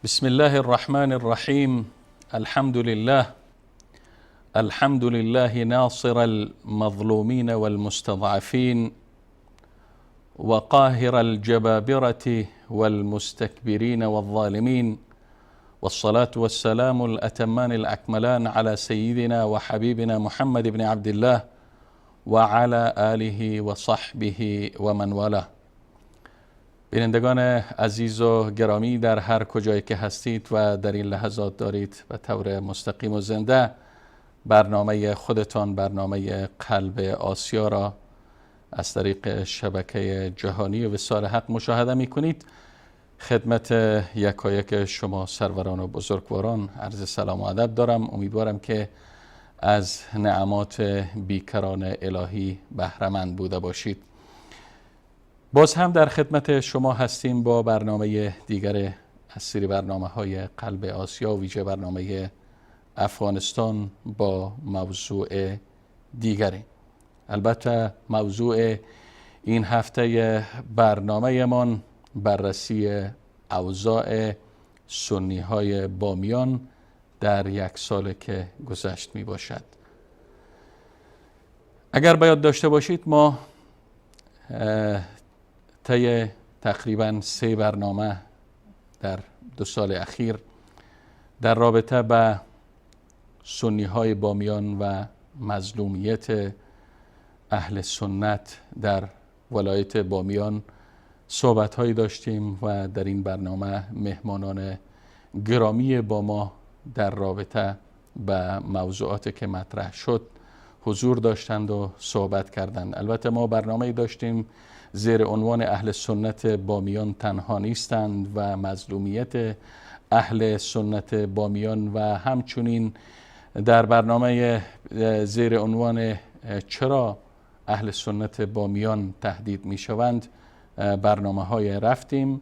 بسم الله الرحمن الرحيم. الحمد لله ناصر المظلومين والمستضعفين وقاهر الجبابرة والمستكبرين والظالمين، والصلاة والسلام الأتمان الأكملان على سيدنا وحبيبنا محمد بن عبد الله وعلى آله وصحبه ومن والاه. بینندگان عزیز و گرامی، در هر کجایی که هستید و در این لحظات دارید به طور مستقیم و زنده برنامه خودتان، برنامه قلب آسیا را از طریق شبکه جهانی وصال حق مشاهده می کنید. خدمت یکایک شما سروران و بزرگواران عرض سلام و ادب دارم. امیدوارم که از نعمات بیکران الهی بهره‌مند بوده باشید. باز هم در خدمت شما هستیم با برنامه دیگر از سری برنامه‌های قلب آسیا، ویژه برنامه افغانستان با موضوع دیگری. البته موضوع این هفته برنامه‌مان بررسی اوضاع سنی‌های بامیان در یک سال که گذشت می باشد. اگر به یاد داشته باشید ما طی تقریباً 3 برنامه در 2 سال اخیر در رابطه به سنی‌های بامیان و مظلومیت اهل سنت در ولایت بامیان صحبت‌هایی داشتیم و در این برنامه مهمانان گرامی با ما در رابطه به موضوعاتی که مطرح شد حضور داشتند و صحبت کردند. البته ما برنامه‌ای داشتیم زیر عنوان اهل سنت بامیان تنها نیستند و مظلومیت اهل سنت بامیان، و همچنین در برنامه زیر عنوان چرا اهل سنت بامیان تهدید می شوند برنامه‌های رفتیم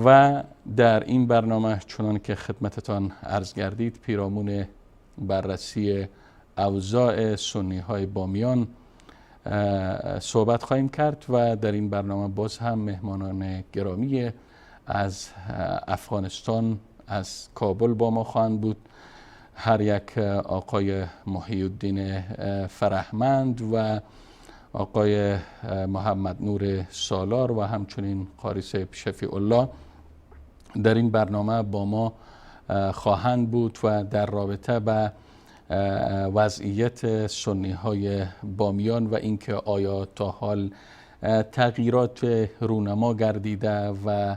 و در این برنامه چنان که خدمتتان عرض گردید پیرامون بررسی اوضاع سنی‌های بامیان صحبت خواهیم کرد و در این برنامه باز هم مهمانان گرامی از افغانستان، از کابل با ما خواهند بود. هر یک آقای محی الدین فرهمند و آقای محمد نور سالار و همچنین قاری صاحب شفیع الله در این برنامه با ما خواهند بود و در رابطه به وضعیت سنی‌های بامیان و اینکه آیا تا حال تغییرات رونما گردیده و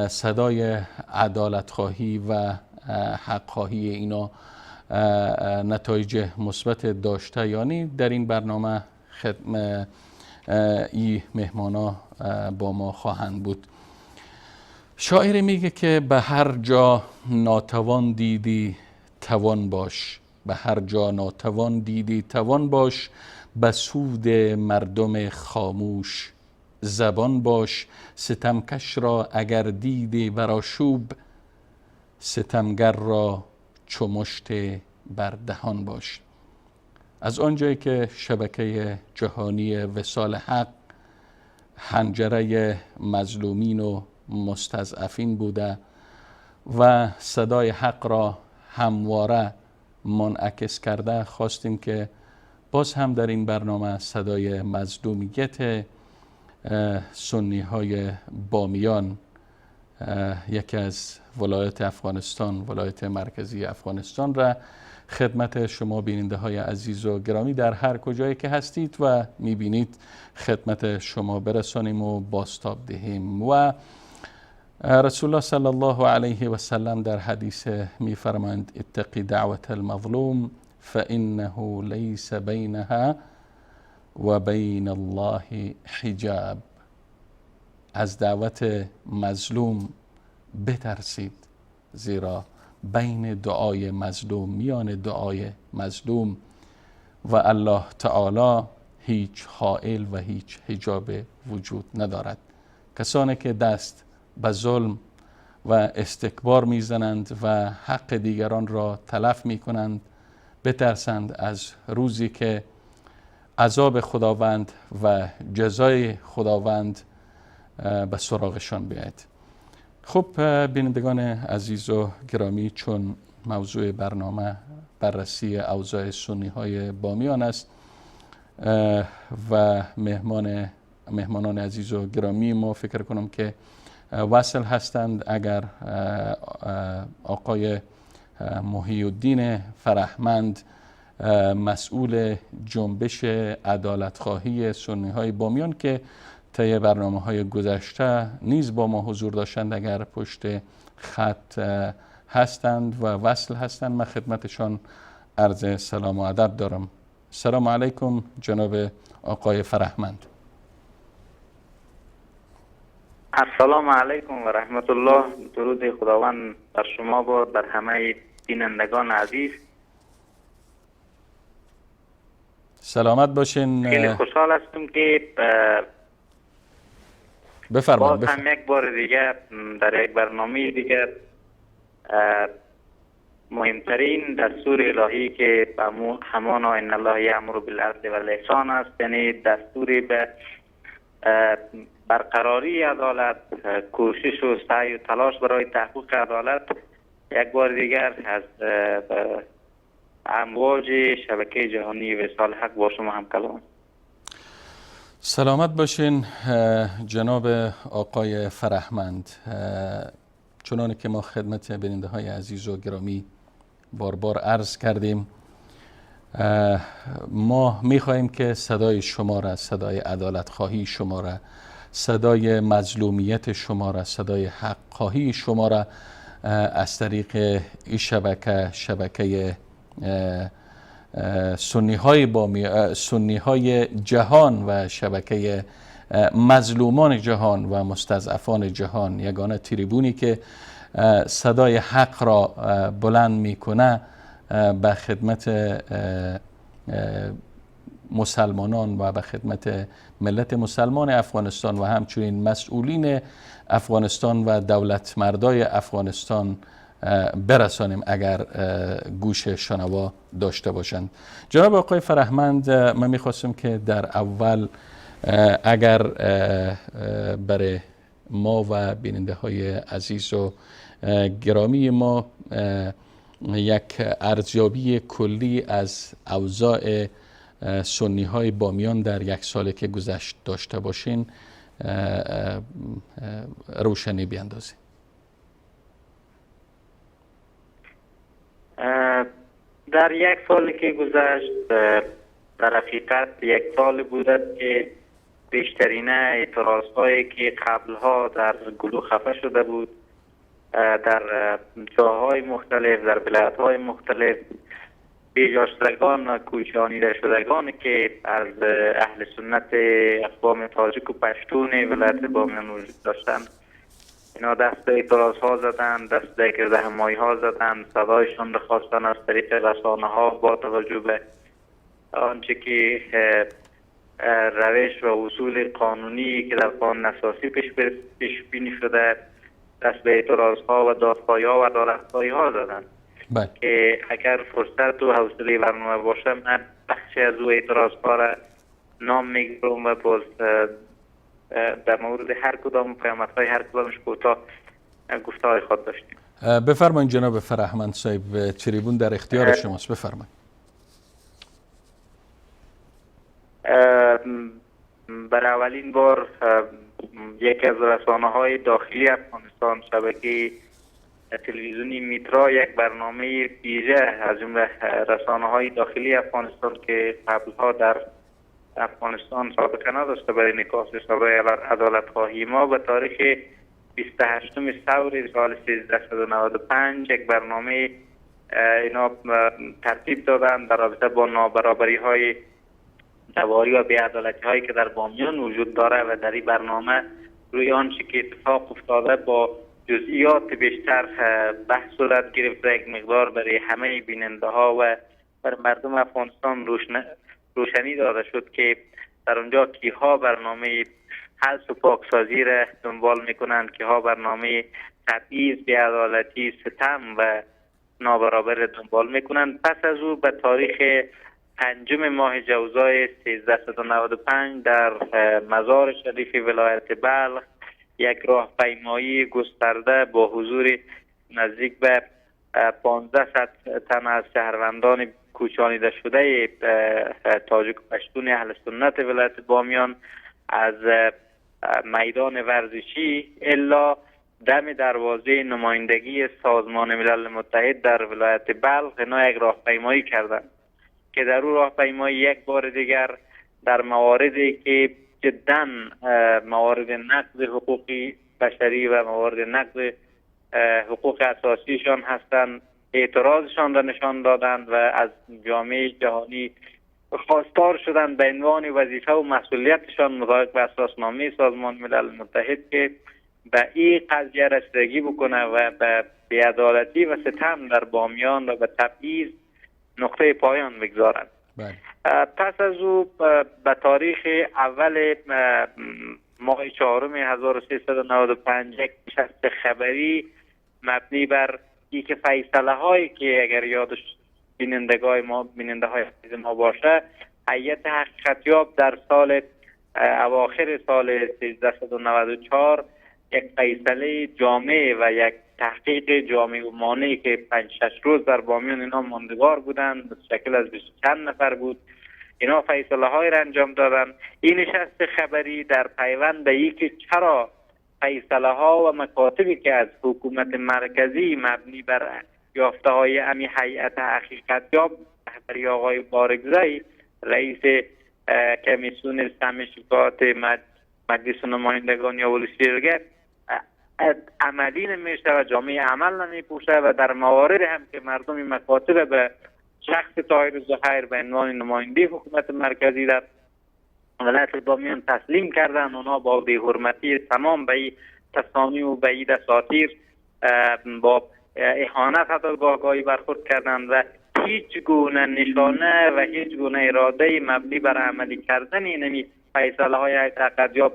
صدای عدالت‌خواهی و حق‌خواهی اینا نتایج مثبت داشته یا نه. در این برنامه این مهمانا با ما خواهند بود. شاعری میگه که به هر جا ناتوان دیدی توان باش، به هر جا ناتوان دیدی توان باش، به سود مردم خاموش زبان باش. ستمکش را اگر دیدی برآشوب، ستمگر را چو مشت بر دهان باش. از آنجایی که شبکه جهانی وصال حق حنجره مظلومین و مستضعفین بوده و صدای حق را همواره منعکس کرده، خواستیم که باز هم در این برنامه صدای مظلومیت سنی‌های بامیان، یکی از ولایت افغانستان، ولایت مرکزی افغانستان را خدمت شما بیننده های عزیز و گرامی در هر کجایی که هستید و میبینید خدمت شما برسانیم و بازتاب دهیم. و رسول الله صلی الله علیه و سلم در حدیث میفرمایند اتقی دعوت المظلوم فانه لیس بینها و بین الله حجاب. از دعوت مظلوم بترسید، زیرا بین دعای مظلوم، میان دعای مظلوم و الله تعالی هیچ حائل و هیچ حجاب وجود ندارد. کسانی که دست به ظلم و استکبار میزنند و حق دیگران را تلف میکنند بترسند از روزی که عذاب خداوند و جزای خداوند به سراغشان بیاید. خب بینندگان عزیز و گرامی، چون موضوع برنامه بررسی اوضاع سنی های بامیان است و مهمانان عزیز و گرامی ما فکر کنم که وصل هستند. اگر آقای محی الدین فرهمند، مسئول جنبش عدالتخواهی سنی های بامیان که طی برنامه‌های گذشته نیز با ما حضور داشتند، اگر پشت خط هستند و وصل هستند، من خدمتشان عرض سلام و ادب دارم. سلام علیکم جناب آقای فرهمند. السلام علیکم و رحمت الله. درود خداوند بر شما باد، بر همه بینندگان عزیز. سلامت باشین. خیلی خوشحال هستم که بفرمایید. باز هم یک بار دیگه در یک برنامه دیگه مهمترین دستور الهی که همانا ان الله یأمر بالعدل والاحسان است، یعنی دستوری به برقراری عدالت، کوشش و سعی و تلاش برای تحقیق عدالت، یک بار دیگر از امواج شبکه جهانی وصال حق با شما هم کلام. سلامت باشین جناب آقای فرهمند. چنانه که ما خدمت بیننده های عزیز و گرامی بار عرض کردیم، ما میخواهیم که صدای شما را، صدای عدالت خواهی شما را، صدای مظلومیت شما را، صدای حق خواهی شما را از طریق این شبکه سنی های جهان و شبکه مظلومان جهان و مستضعفان جهان، یگانه تریبونی که صدای حق را بلند میکنه، به خدمت مسلمانان و به خدمت ملت مسلمان افغانستان و همچنین مسئولین افغانستان و دولت مردای افغانستان برسانیم اگر گوش شنوا داشته باشند. جناب آقای فرهمند، من میخواستم که در اول اگر برای ما و بیننده های عزیز و گرامی ما یک ارزیابی کلی از اوضاع سنی های بامیان در یک سال که گذشت داشته باشین، روشنی بیاندازید. در یک سال که گذشت، در حقیقت یک سال بوده که بیشترین اعتراض هایی که قبلها در گلو خفه شده بود، در جاهای مختلف، در ولایت های مختلف، بیجاشتگان کوچانیده شدگان که از اهل سنت اقوام تاجیک و پشتون ولایت بامیان وجود داشتند، اینا دست به اعتراض ها زدند، دست به گردهمایی ها زدند، صدایشان را خواستن از طریق رسانه ها با توجه به آنچه که روش و اصول قانونی که در قانون اساسی پیش بینی شده، دست به اعتراض ها و دادخواهی ها و عدالتخواهی ها زدند. که اگر فرصت و حوصله برنامه باشه، من بخشی از او اعتراض ها را نام میگیرم و باز در مورد هر کدام پیامت های هر کدامش کوتاه گفته های خود داشتیم. بفرمایید جناب فرهمند صاحب، تریبون در اختیار شماست، بفرمایید. برای اولین بار یکی از رسانه های داخلی افغانستان، شبکه تلویزیونی میترا، یک برنامه ویژه از جمله رسانه های داخلی افغانستان که قبلها در افغانستان سابقه نداشته برای نکاس صدای عدالت خواهی ما، به تاریخ 28 ثور سال 1395 یک برنامه اینا ترتیب دادن در رابطه با نابرابری های جواری و بی‌عدالتی هایی که در بامیان وجود داره و در این برنامه روی آنچه که اتفاق افتاده با جزئیات بیشتر بحث صورت گرفته، یک مقدار برای همه بیننده ها و بر مردم افغانستان روشنی داده شد که در اونجا کیها برنامه حل و پاکسازی را دنبال میکنند، کیها برنامه تبعیض، بی‌عدالتی، ستم و نابرابری دنبال میکنند. پس از او به تاریخ 5 ماه جوزای 1395 در مزار شریف ولایت بلخ یک راهپیمایی گسترده با حضور نزدیک به 1500 تن از شهروندان کوچانیده شده تاجیک و پشتون اهل سنت ولایت بامیان از میدان ورزشی الا دم دروازه نمایندگی سازمان ملل متحد در ولایت بلخ اینا یک راهپیمایی کردند که در اون راهپیمایی یک بار دیگر در مواردی که جدا موارد نقض حقوق بشری و موارد نقض حقوق اساسیشان هستند اعتراضشان را نشان دادند و از جامعه جهانی خواستار شدند به عنوان وظیفه و مسئولیتشان مطابق به اساسنامه سازمان ملل متحد که به این قضیه رسیدگی بکنه و به بی‌عدالتی و ستم در بامیان و به تبعیض نقطه پایان بگذارند. پس از او به تاریخ اول ماه 4 1395 یک نشست خبری مبنی بر اینکه فیصله هایی که اگر یادش بیننده های ما باشه هیئت حقیقتیاب در سال اواخر سال 1394 یک فیصله جامع و یک تحقیق جامع و مانعی که 5-6 روز در بامیان اینا ماندگار بودند متشکل از 20 چند نفر بود اینا فیصله های را انجام دادن. این نشست خبری در پیوند به این که چرا فیصله ها و مکاتبی که از حکومت مرکزی مبنی بر یافته های امی هیئت حقیقتیاب رهبری آقای بارگزایی رئیس کمیسیون سم شکایات مجلس نمایندگان یا ولشیرگه عملی نمیشه و جامعه عمل نمیپوشه و در موارد هم که مردم مکاتب به شخص طاهر زهیر به عنوان نماینده حکومت مرکزی در ولایت بامیان تسلیم کردن اونا با بی‌حرمتی تمام به این تصامیم و به این دساتیر با اهانت حتی گاهی برخورد کردند و هیچ گونه نشانه و هیچ گونه اراده مبنی بر عملی کردن این فیصله های حقیقتیاب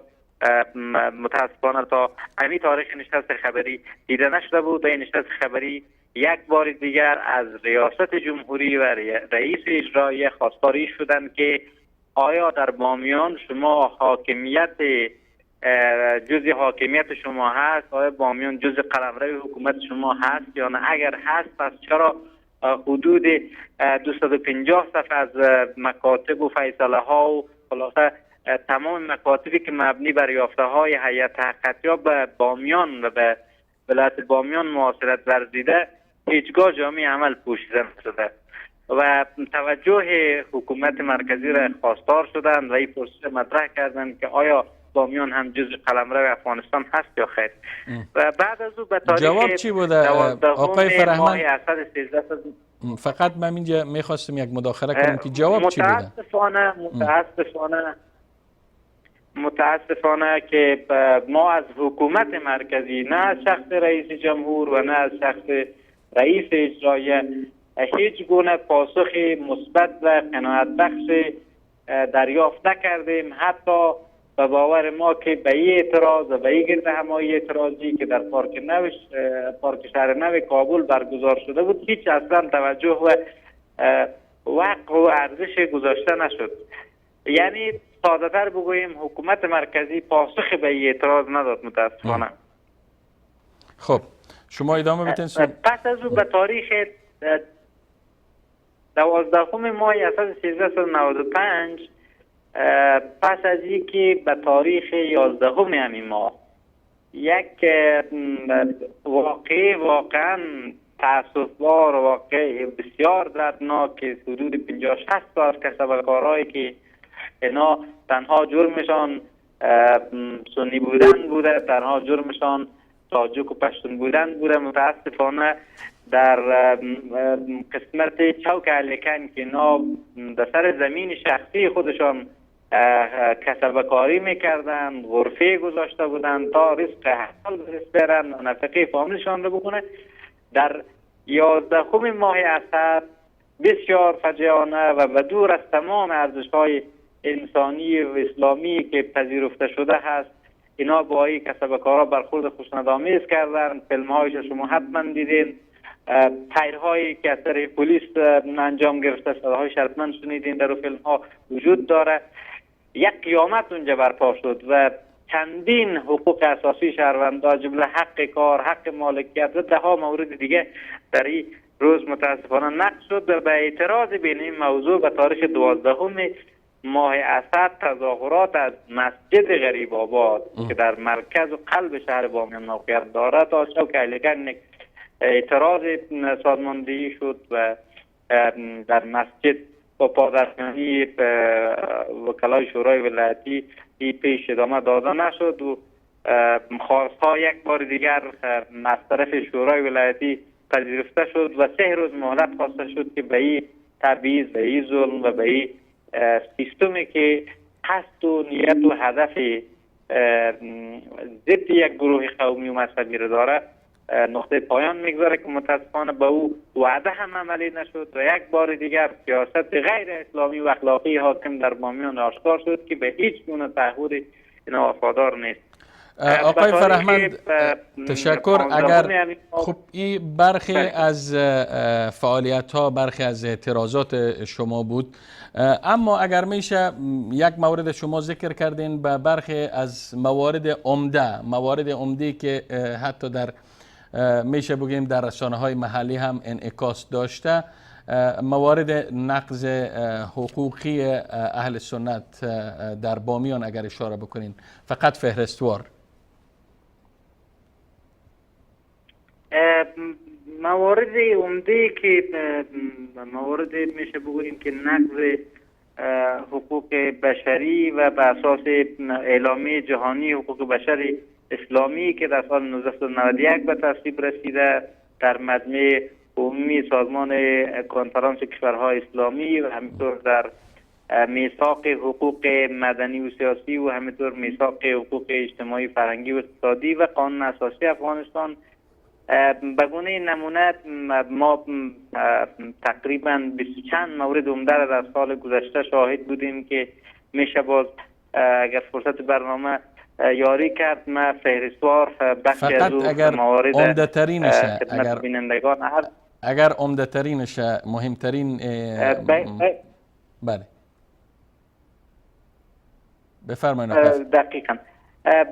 متاسفانه تا همین تاریخ نشست خبری دیده نشده بود. این نشست خبری یک بار دیگر از ریاست جمهوری و رئیس اجرایی خواستاری شدند که آیا در بامیان شما حاکمیت جزء حاکمیت شما هست؟ آیا بامیان جزء قلمرو حکومت شما هست یا نه؟ اگر هست پس چرا حدود 250 صفحه از مکاتب و فیصله ها و خلاصه تمام مکاتبی که مبنی بر یافته های هیئت حقیقتیاب به بامیان و به ولایت بامیان معاصرت ورزیده هیچگاه جامعه عمل پوشیده نشده و توجه حکومت مرکزی را خواستار شدند و این پرسش مطرح کردند که آیا بامیان هم جزء قلمرو افغانستان هست یا خیر. و بعد از او به تاریخ جواب چی بوده آقای فرهمند؟ فقط من اینجا میخواستم یک مداخله کنم که جواب چی بوده؟ متاسفانه که ما از حکومت مرکزی نه از شخص رئیس جمهور و نه از شخص رئیس اجرایی هیچ گونه پاسخ مثبت و قناعت بخش دریافت نکردیم. حتی به باور ما که به این اعتراض و به این گرد همایی اعتراضی که در پارک شهر نو کابل برگزار شده بود هیچ اصلا توجه و وقت و ارزش گذاشته نشد. یعنی ساده تر بگوییم حکومت مرکزی پاسخ به این اعتراض نداد متاسفانه. خب شما ادامه بدین. پس از او به تاریخ 12 ماه 1395 پس از اینکه به تاریخ 11 همین ماه یک واقعا تأسف‌بار واقع بسیار دردناک که حدود 50-60 تا از کسب‌وکارهایی که اینا تنها جرمشان سنی بودن بوده، تنها جرمشان تاجیک و پشتون بودن بوده، متاسفانه در قسمت چوک علیکن که اینا در سر زمین شخصی خودشان کسب و کاری میکردن، غرفه گذاشته بودن تا رزق حلال برن و نفقه فامیلشان رو بکنه. در 11 ماه اسد بسیار فجیعانه و بدور از تمام ارزش‌های انسانی و اسلامی که پذیرفته شده هست اینا با این کسب و کارا برخورد خوشنودآمیز کردن. فیلم‌هایش شما حتما دیدین، تیرهایی که از طریق پلیس انجام گرفته، صداهای شرطمند شنیدین، در فیلم‌ها وجود داره. یک قیامت اونجا برپا شد و چندین حقوق اساسی شهروندان جمله حق کار، حق مالکیت و ده ها مورد دیگه در این روز متاسفانه نقض شد و به اعتراض بین این موضوع به تاریخ 12 ماه اسد تظاهرات از مسجد غریب آباد که در مرکز و قلب شهر بامیان موقعیت دارد تا شب که اعتراض سازماندهی شد و در مسجد با پادرمیانی وکلای شورای ولایتی پیش ادامه داده نشد و خواستها یک بار دیگر از طرف شورای ولایتی پذیرفته شد و 3 روز مهلت خواسته شد که به این تبعیض، به این ظلم و به این سیستمی که قصد و نیت و هدف ضد یک گروه قومی و مذهبی را داره نقطه پایان میگذاره که متاسفانه به او وعده هم عملی نشد و یک بار دیگر سیاست غیر اسلامی و اخلاقی حاکم در بامیان آشکار شد که به هیچ گونه تعهد اینا وفادار نیست. آقای فرهمند تشکر. اگر خب این برخی از فعالیت ها، برخی از اعتراضات شما بود، اما اگر میشه یک مورد شما ذکر کردین به برخی از موارد عمده که حتی در میشه بگیم در رسانه‌های محلی هم انعکاس داشته، موارد نقض حقوقی اهل سنت در بامیان اگر اشاره بکنین فقط فهرستوار. موارد عمده که موارد میشه بگوییم که نقض حقوق بشری و به اساس اعلامیه جهانی حقوق بشر اسلامی که در سال 1991 به تصویب رسیده در مجمع عمومی سازمان کنفرانس کشورهای اسلامی و همینطور در میثاق حقوق مدنی و سیاسی و همینطور میثاق حقوق اجتماعی فرهنگی و اقتصادی و قانون اساسی افغانستان. به گونه نمونه ما تقریبا 20 چند مورد عمده را در سال گذشته شاهد بودیم که میشه باز اگر فرصت برنامه یاری کرد ما فهرستوار بخشی از اون موارد خدمت بینندگان اگر عمده ترینش مهمترین بله بفرمایید. دقیقاً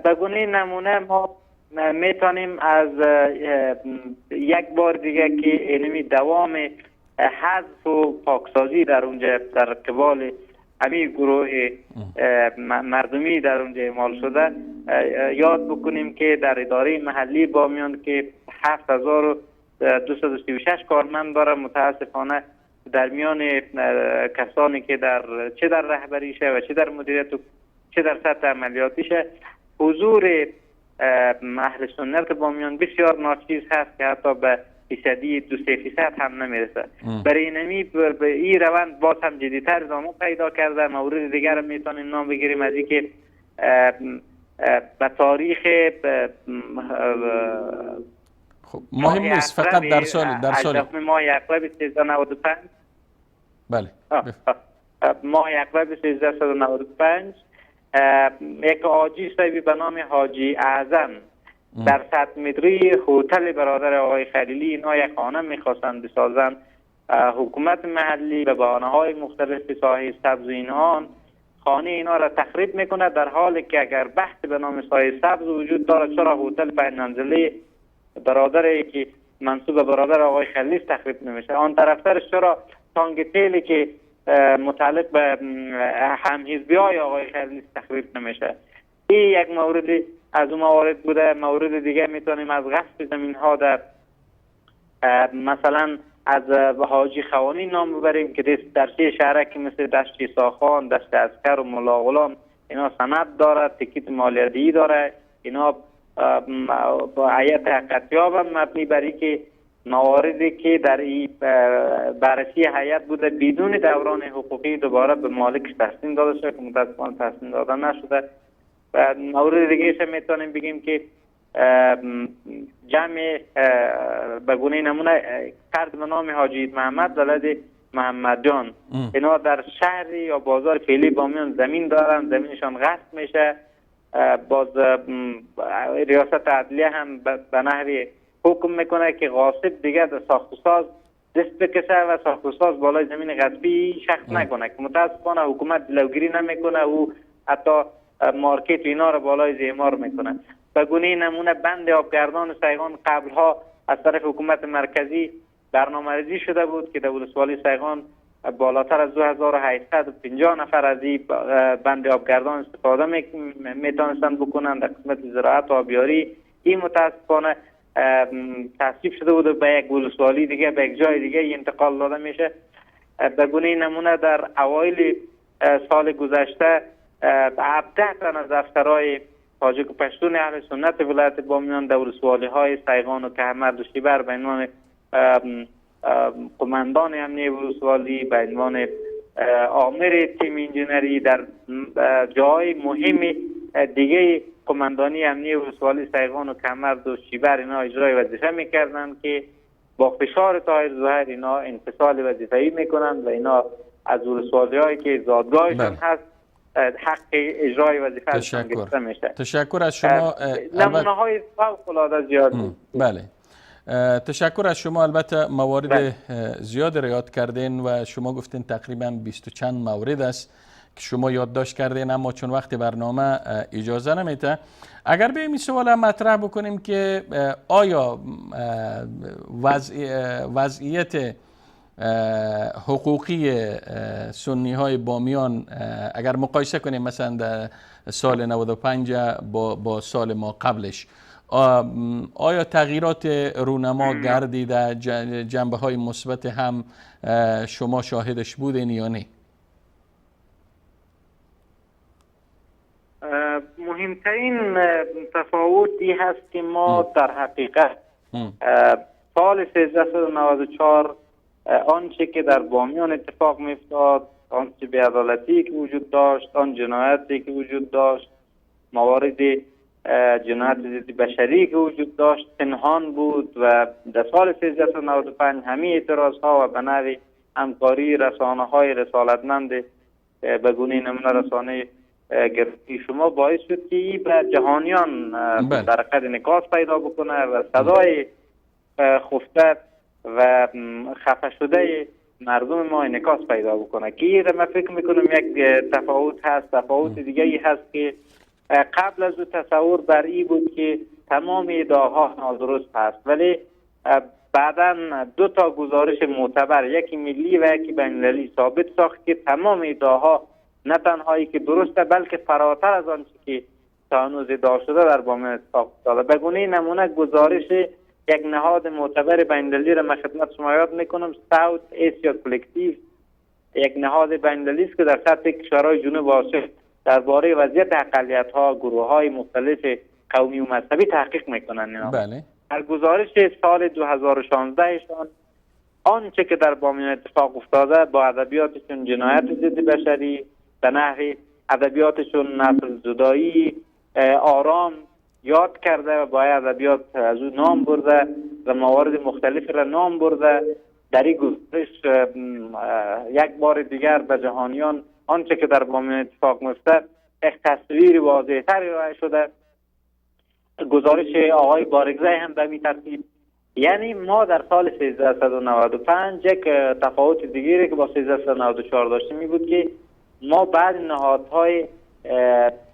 به گونه نمونه ما میتونیم از یک بار دیگه که اینمی دوام حذف و پاکسازی در اونجا در قبال همین گروه مردمی در اونجا اعمال شده یاد بکنیم که در اداره محلی بامیان که 7236 کارمند داره، متاسفانه در میان کسانی که چه در رهبریشه و چه در مدیریت و چه در سطح عملیاتیشه حضور اهل سنت بامیان بسیار ناچیز هست که حتی به فیصدی 2-3% هم نمیرسه. برای اینمی به این روند باز هم جدیتر ادامه پیدا کرده. مورد دیگر رو میتونیم نام بگیریم از اینکه به تاریخ خب مهم نیست، فقط در سال ماه اکتبر 1395 بله ماه اکتبر 1395 یک حاجی صاحبی به نام حاجی اعظم در 100 متری هتل برادر آقای خلیلی اینا یک خانه میخواستن بسازن. حکومت محلی به بهانه‌های مختلف ساحه سبز و اینها خانه اینا را تخریب میکنه، در حالی که اگر بحث به نام ساحه سبز وجود داره چرا هتل 5 منزله برادری که منسوب به برادر آقای خلیلی تخریب نمیشه؟ آن طرفترش چرا تانک تیلی که متعلق به همحزبی‌های آقای خلیلی تخریب نمیشه؟ این یک مورد از اون موارد بوده. مورد دیگه میتونیم از غصب زمین‌ها در مثلا از حاجی خوانی نام ببریم که در سه شهرکی مثل دشت ساخان، دشت عسکر و ملا غلام اینا سند داره، تکیت مالیاتی داره. اینا با هیئت حقیقتیاب هم مبنی بر اینکه مواردی که در این بررسی هیئت بوده بدون دوران حقوقی دوباره به مالکش تسلیم داده شده که متاسفانه تسلیم داده نشده. و مورد دیگه ایش میتونیم بگیم که جمع به گونه نمونه فرد به نام حاجی محمد ولد محمد جان اینا در شهر یا بازار فعلی بامیان زمین دارن، زمینشان غصب میشه. باز ریاست عدلیه هم به نحوی حکم میکنه که غاصب دیگه در ساخت و ساز دست بکشه و ساخت و ساز بالای زمین غصبی شخص نکنه که متاسفانه حکومت جلوگیری نمیکنه. او حتی مارکت اینا رو بالای زیمار میکنه. به گونه نمونه بند آبگردان سیغان قبلها از طرف حکومت مرکزی برنامه‌ریزی شده بود که در ولسوالی سیغان بالاتر از 2850 نفر از این بند آبگردان استفاده میتونستند بکنند در قسمت زراعت و آبیاری. این متاسفانه تصویب شده بود و به یک ولسوالی دیگه، به یک جای دیگه انتقال داده میشه. به گونه نمونه در اوایل سال گذشته 17 تن از افسرهای تاجیک و پشتون اهل سنت ولایت بامیان در ولسوالی های سیغان و کهمرد و شیبر به عنوان قماندان امنیه ولسوالی، به عنوان آمر تیم انجینری در جای مهم دیگه قماندانی امنیه ولسوالی سیغان و کهمرد و شیبر اینا اجرای وظیفه میکردن که با فشار طاهر ظاهر اینا انفصال وظیفه‌ای میکنن و اینا از ولسوالی هایی که زادگاهشان هست حق اجرای وظیفه ازشان گرفته میشه. تشکر از شما. نمونه های فوق العاده زیاد بود. بله، تشکر از شما. البته موارد زیاد را یاد کردین و شما گفتین تقریبا 20 و چند مورد است که شما یادداشت کردین، اما چون وقت برنامه اجازه نمیده، اگر به این سوال مطرح بکنیم که آیا وضعیت حقوقی سنی های بامیان اگر مقایسه کنیم مثلا در سال 95 با سال ما قبلش، آیا تغییرات رونما گردیده، جنبه های مثبت هم شما شاهدش بودین یا نه؟ مهمترین تفاوتی هست که ما در حقیقت سال 1394 آنچه که در بامیان اتفاق می‌افتاد، آنچه بی‌عدالتی که وجود داشت، آن جنایتی که وجود داشت، موارد جنایت ضد بشری که وجود داشت پنهان بود و در سال 1395 همه اعتراض‌ها و به نوعی همکاری رسانه‌های رسالتمند به گونه نمونه رسانه گرفتی شما باعث شد که این به جهانیان در حقیقت انعکاس پیدا بکنه و صدای خفته و خفه شده مردم ما انعکاس پیدا بکنه که این من فکر میکنم یک تفاوت هست. تفاوت دیگه ای هست که قبل از او تصور بر این بود که تمام ادعاها نادرست هست، ولی بعدا دو تا گزارش معتبر، یکی ملی و یکی بین‌المللی ثابت ساخت که تمام ادعاها نه تنهایی که درسته بلکه فراتر از آنچه که تا هنوز ادعا شده در بامیان اتفاق افتاده. به گونه نمونه گزارش یک نهاد معتبر بین‌المللی را من خدمت شما یاد میکنم، ساوت ایشیا کلکتیو، یک نهاد بین‌المللی است که در سطح کشورهای جنوب آسیا درباره وضعیت اقلیت‌ها، گروه‌های مختلف قومی و مذهبی تحقیق میکنند. بله. در گزارش سال 2016 شان آنچه که در بامیان اتفاق افتاده با ادبیاتشون جنایت ضد بشری، به نحوی ادبیاتشون نسل زدایی، آرام یاد کرده و با ادبیات از او نام برده و موارد مختلف را نام برده. در این گزارش یک بار دیگر به جهانیان آنچه که در بامیان اتفاق میفته یک تصویر واضح‌تر ارائه شده. گزارش آقای بارگزای هم به این ترتیب. یعنی ما در سال 1395 یک تفاوت دیگری که با 1394 داشتیم می بود که ما بعد نهادهای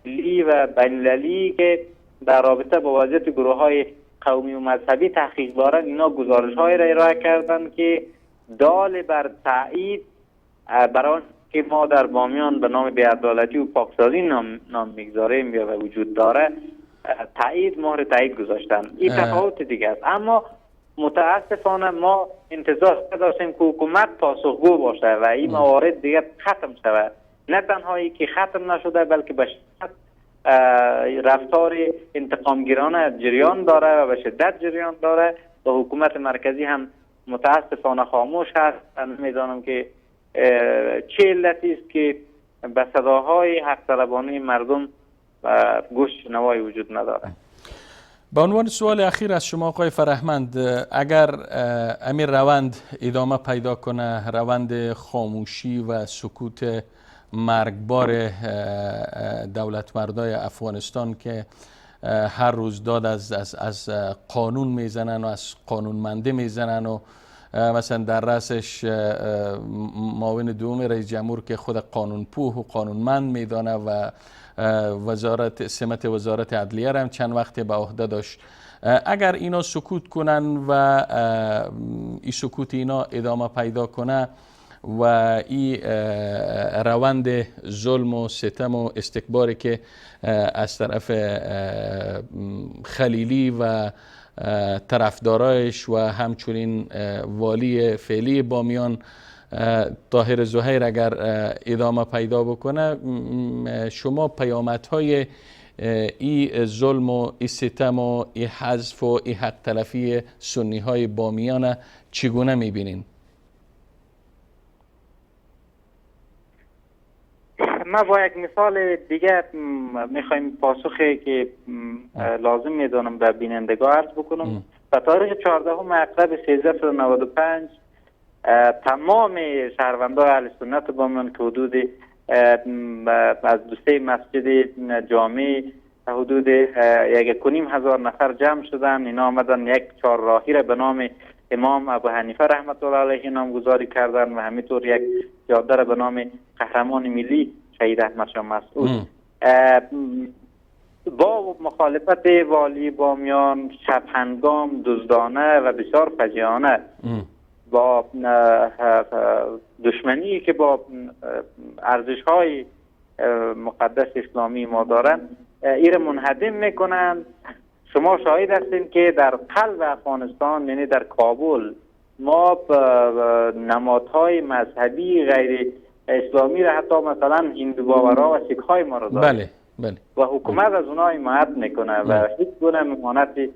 ملی و بین‌المللی که در رابطه با وضعیت گروه‌های قومی و مذهبی تحقیق دارند اینا گزارش‌هایی را ارائه کردند که دال بر تایید برای که ما در بامیان به نام بی‌عدالتی و پاکسازی نام میگذاریم یا وجود داره مهر تایید گذاشتن. این تفاوت دیگه است. اما متاسفانه ما انتظار داشتیم که حکومت پاسخگو باشه و این موارد دیگه ختم شود. نه تنهایی که ختم نشده بلکه به شدت رفتار انتقامگیرانه جریان داره و به شدت جریان داره و حکومت مرکزی هم متاسفانه خاموش هست. من میدانم که چه علتی است که به صداهای حق طلبانه مردم گوش نوای وجود نداره. به عنوان سوال اخیر از شما آقای فرهمند، اگر امیر روند ادامه پیدا کنه، روند خاموشی و سکوت مرگبار دولتمردای افغانستان که هر روز داد از قانون میزنن و از قانونمندی میزنن و مثلا در رأسش معاون دوم رئیس جمهور که خود قانونپوه و قانونمند میدانه و سمت وزارت عدلیه را هم چند وقت به عهده داشت. اگر اینا سکوت کنن و این سکوت اینا ادامه پیدا کنه و این روند ظلم و ستم و استکباری که از طرف خلیلی و طرفدارایش و همچنین والی فعلی بامیان طاهر زهیر اگر ادامه پیدا بکنه، شما پیامدهای ای ظلم و ای ستم و ای حذف و ای حق تلفی سنی های بامیان چگونه میبینین؟ ما با یک مثال دیگه میخوایم پاسخی که لازم میدانم به بینندگان عرض بکنم. به تاریخ 14 اکتبر 1395 تمام شهروندان اهل سنت بامیان که حدود از 2 مسجد جامع حدود 1,500 نفر جمع شدن. اینا آمدن یک چهارراهی را به نام امام ابو حنیفه رحمت الله علیه نامگذاری کردن و همینطور یک جاده را به نام قهرمان ملی شهید احمد شاه مسعود. با مخالفت والی بامیان شبهنگام، دزدانه و بسیار فجیعانه، با دشمنی که با ارزش‌های مقدس اسلامی ما دارن، این منهدم میکنن. شما شاهد هستین که در قلب افغانستان، یعنی در کابل، ما نمادهای مذهبی غیر اسلامی را حتی مثلا هندو باورها و سیک های ما را داریم. بله. و حکومت از اونها حمایت میکنه و هیچ گونه ممانعتی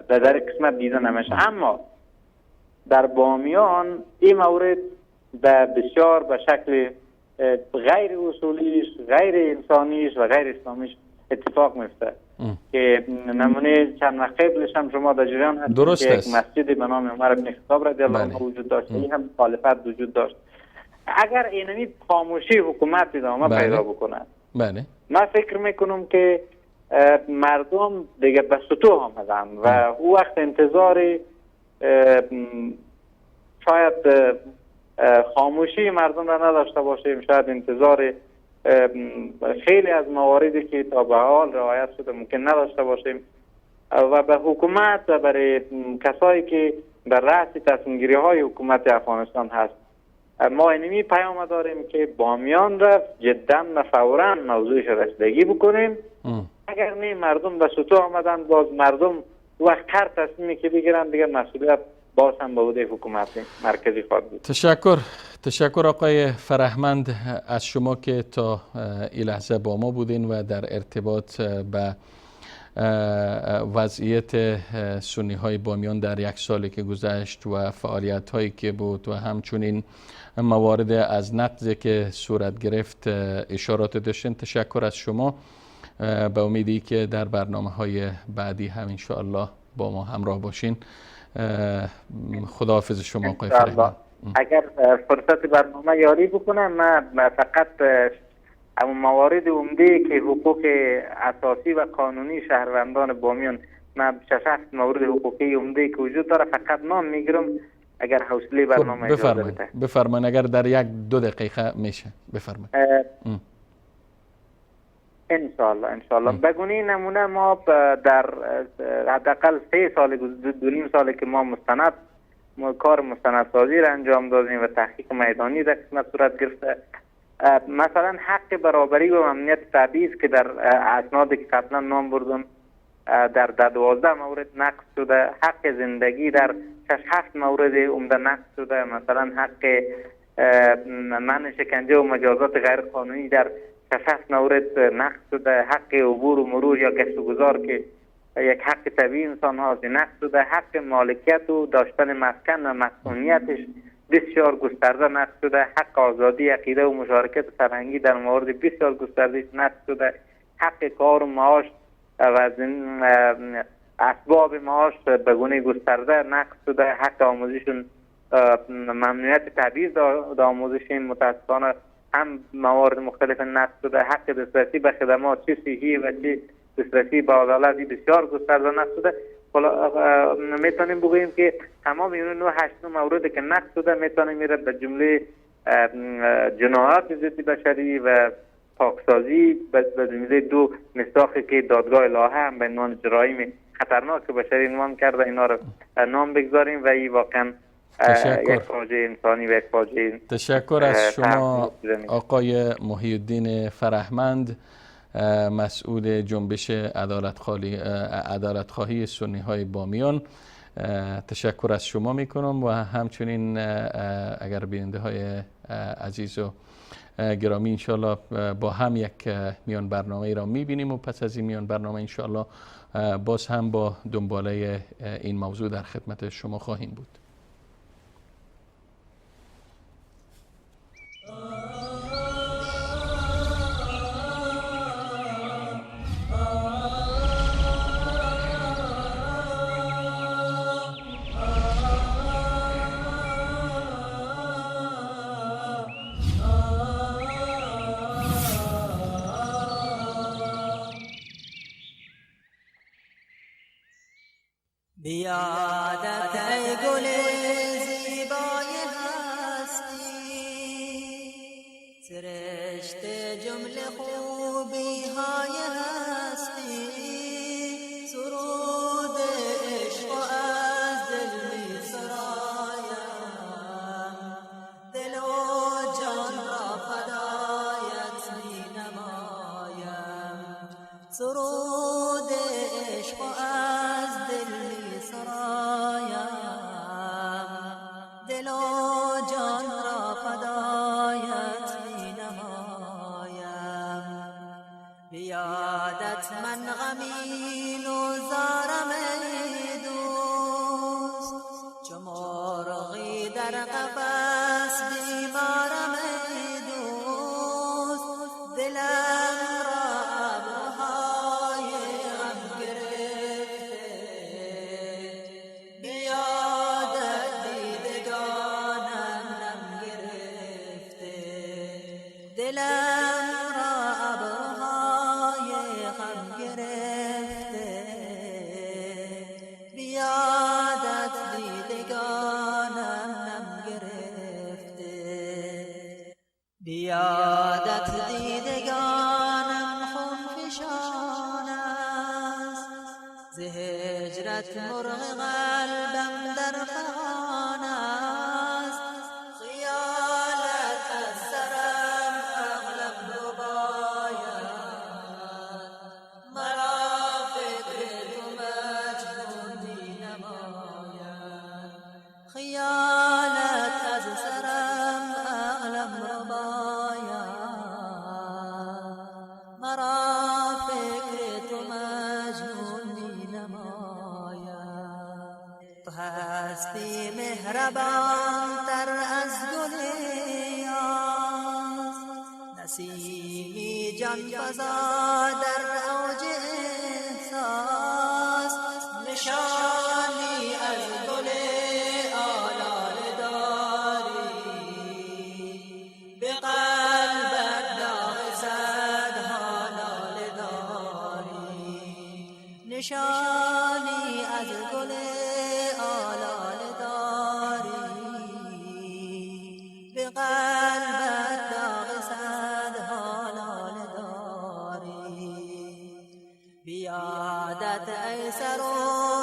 در قسمت دیده نمیشه. اما در بامیان این مورد بسیار به شکل غیر اصولیش، غیر انسانیش و غیر اسلامیش اتفاق میفته که نمونه چند وقت قبلش هم شما در جریان هستید که یک مسجد به نام عمر بن خطاب رضی الله عنه وجود داشت. این هم مخالفت وجود داشت. اگر اینمی خاموشی حکومت ادامه پیدا بکنه، من فکر میکنم که مردم دیگه به سطوح آمدن و او وقت انتظار شاید خاموشی مردم را نداشته باشیم، شاید انتظار خیلی از مواردی که تا به حال رعایت شده ممکن نداشته باشیم و به حکومت و برای کسایی که در رأس تصمیم گیری های حکومت افغانستان هست، ما اینمی پیام داریم که بامیان را جدا و فورا موضوعش رسیدگی بکنیم. اگر نه مردم به سطوح آمدن، باز مردم وقت هر تصمیمی که بگیرن دیگه مسئولیت باز هم به عهده حکومت مرکزی خواهد بود. تشکر آقای فرهمند از شما که تا این لحظه با ما بودین و در ارتباط به وضعیت سنی های بامیان در یک سالی که گذشت و فعالیت هایی که بود و همچنین موارد از نقضی که صورت گرفت اشارات داشتین. تشکر از شما. به امیدی که در برنامه های بعدی هم انشاءالله با ما همراه باشین. خداحافظ شما آقای فرهمند. اگر فرصت برنامه یاری بکنم، من فقط اما موارد عمده که حقوق اساسی و قانونی شهروندان بامیان، من 6 مورد حقوقی عمده که وجود داره فقط نام میگیرم اگر حوصله برنامه اجازه بده. بفرمایید. اگر در 1-2 دقیقه میشه بفرمایید. انشالله بگونی نمونه ما در حداقل 2.5 سال که ما کار مستندسازی را انجام دادیم و تحقیق میدانی در قسمت صورت گرفته. مثلا حق برابری و امنیت تبعیض که در اسنادی که قبلا نام بردم در 12 مورد نقض شده. حق زندگی در 6-7 مورد عمده نقض شده. مثلا حق منع شکنجه و مجازات غیر قانونی در 6-7 مورد نقض شده. حق عبور و مرور یا گشت و گذار که یک حق طبیعی انسان هاست نقض شده. حق مالکیت و داشتن مسکن و مسکونیتش بسیار گسترده نقض شده. حق آزادی عقیده و مشارکت فرهنگی در موارد بسیار گسترده نقض شده. حق کار و معاش و اسباب معاش به گونه گسترده نقض شده. حق آموزش ممنوعیت تبعیض در آموزش متاسفانه هم موارد مختلف نقض شده. حق دسترسی به خدمات چه صحی و چه دسترسی به عدالت بسیار گسترده نقض شده. میتونیم بگوییم که تمام این 8 موردی که نقض شده میتونیم میره به جمله جنایات ضد بشری و پاکسازی، به جمله 2 مصداقی که دادگاه الهه هم به عنوان جرایم خطرناک بشری عنوان کرده، اینا رو نام بگذاریم و این واقعا یک فاجعه انسانی و یک فاجعه. تشکر از شما آقای محی الدین فرهمند، مسئول جنبش عدالتخواهی سنی های بامیان. تشکر از شما میکنم و همچنین اگر بیننده های عزیز و گرامی انشاءالله با هم یک میان برنامه را میبینیم و پس از این میان برنامه انشاءالله باز هم با دنباله این موضوع در خدمت شما خواهیم بود. بیادت ای گل زیبای هستی، سرشت جمله خوبی های هستی، سرود عشق و از دل می سرایم، دل و جان را فدایت می نمایم، سرود عشق و از دل می سرایم، دل و جان را فدایت می نمایم. بیادت من غمین و زارم ای دوست، چو مرغی در قفس بیمارم ای دوست، دلم را ابرهای غم گرفته، بیادت دیدگانم نم گرفته، دلم را ابرهای غم گرفته، بیادت دیدگانم نم گرفته، بیادت دیدگانم خون فشان است، ز هجرت مرغ قلبم در فغان است، خیالت از سرم اغلب رباید، مرا فکر تو مجنون می نماید، خیالت از سرم اغلب رباید، مرا فکر تو مجنون می نماید. تو هستی مهربان تر از گل یاس، نسیمی جان فزا در اوج احساس، نشانی از گل آلال داری، به قلبت داغ صد حلال داری، نشانی از گل آلال داری، به قلبت داغ صد حلال داری. بیادت ای سر و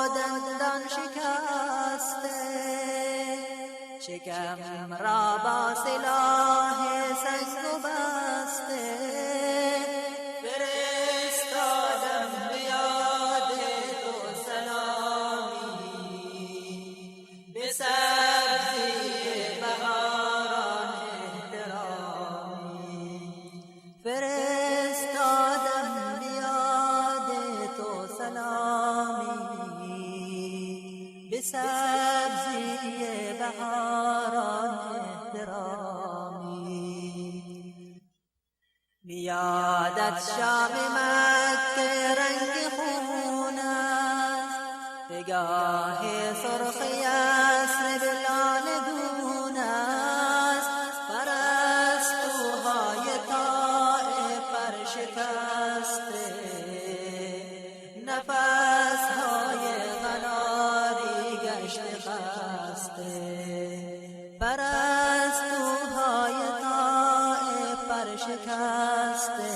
دندان شکسته، شکم را با سلاح سنگ و بسته، فرستادم بیاد تو سلامی، به سبزی بهاران احترامی، فرستادم بیاد تو سلامی، به سبزی بهاران احترامی. بیادت شام مکه رنگ خون است، پگاه سرخی اسب لالگون است، پرستوهای طائف برشکسته، نفسهای غنا شکسته،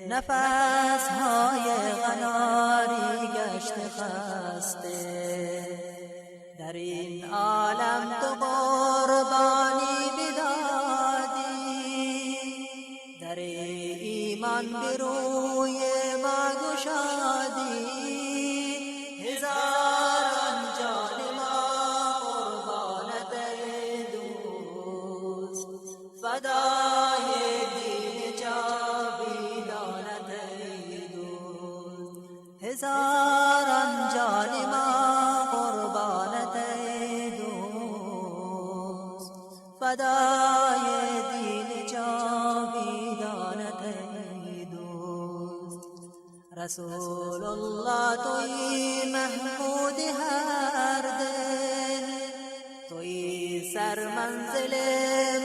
نفس های قناری گشته خسته. در این عالم تو قربانی بدادی، در ایمان به روی ما گشادی. هزاران جان ما قربانت ای دوست، فدای دین جاویدانت ای دوست. هزاران جان ما قربانت ای دوست، فدای دین جاویدانت ای دوست. رسول الله توی محمود هر دل، توی سر منزل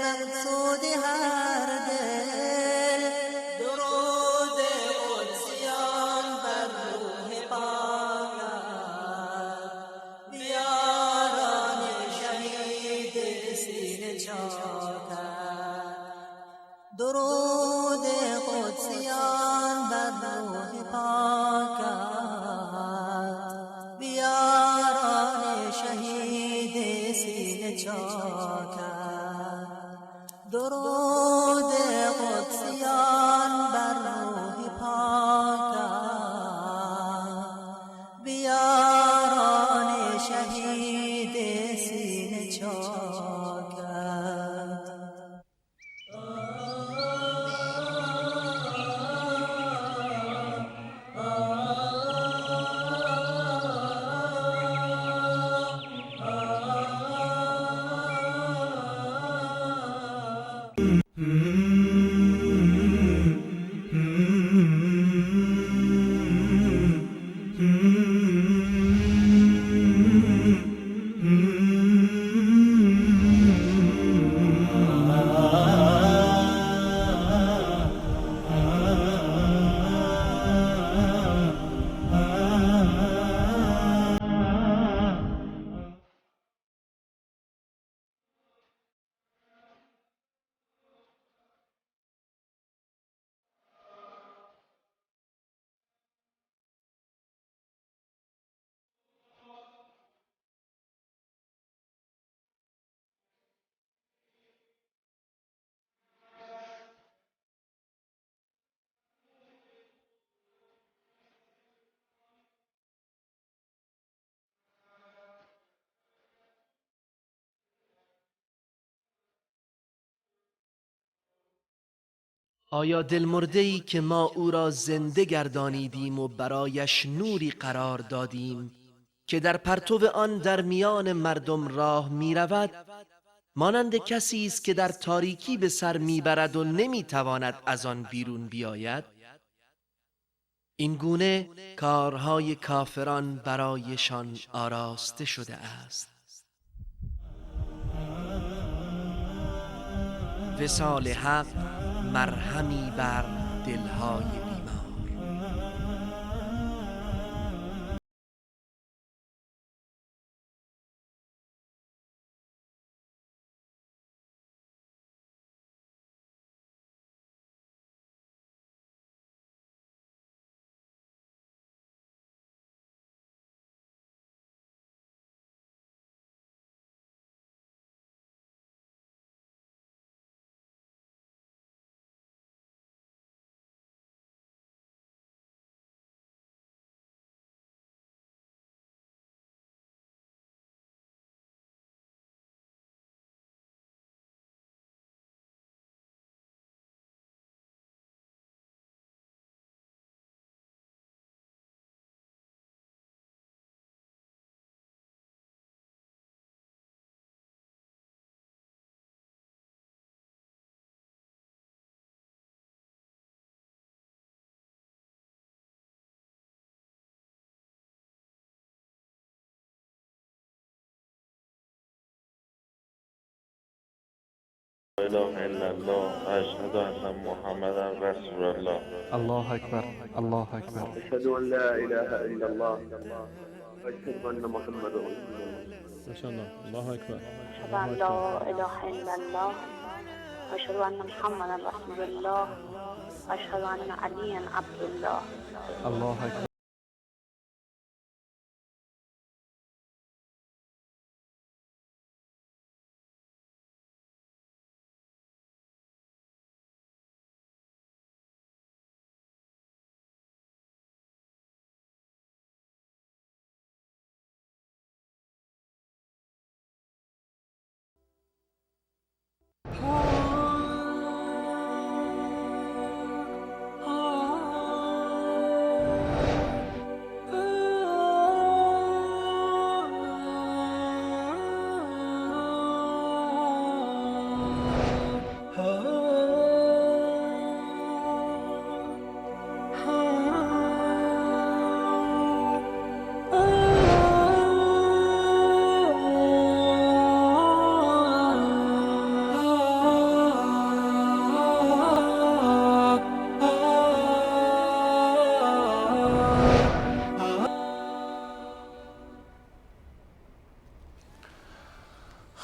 مقصود هر دل. درود قدسیان بر روح پاکت، بیاران شهید سینه چاکت. درود قدسیان بر روح پاکت، بیاران شهید سینه چاکت. درود قدسیان بر روح پاکت، بیاران شهید سینه چاکت. آیا دلمرده‌ای که ما او را زنده گردانیدیم و برایش نوری قرار دادیم که در پرتو آن در میان مردم راه می رود، مانند کسی است که در تاریکی به سر میبرد و نمیتواند از آن بیرون بیاید؟ این گونه کارهای کافران برایشان آراسته شده است. وصال حق مرهمی بر دلهای بیمار. لا اله الا الله اشهد ان محمد رسول الله. الله اکبر، الله اکبر. اشهد ان لا اله الا الله واشهد ان محمد رسول الله. ما شاء الله. الله اکبر. اشهد ان لا اله الا الله أشهد أن محمدا رسول الله أشهد أن عليا عبد الله. الله أكبر.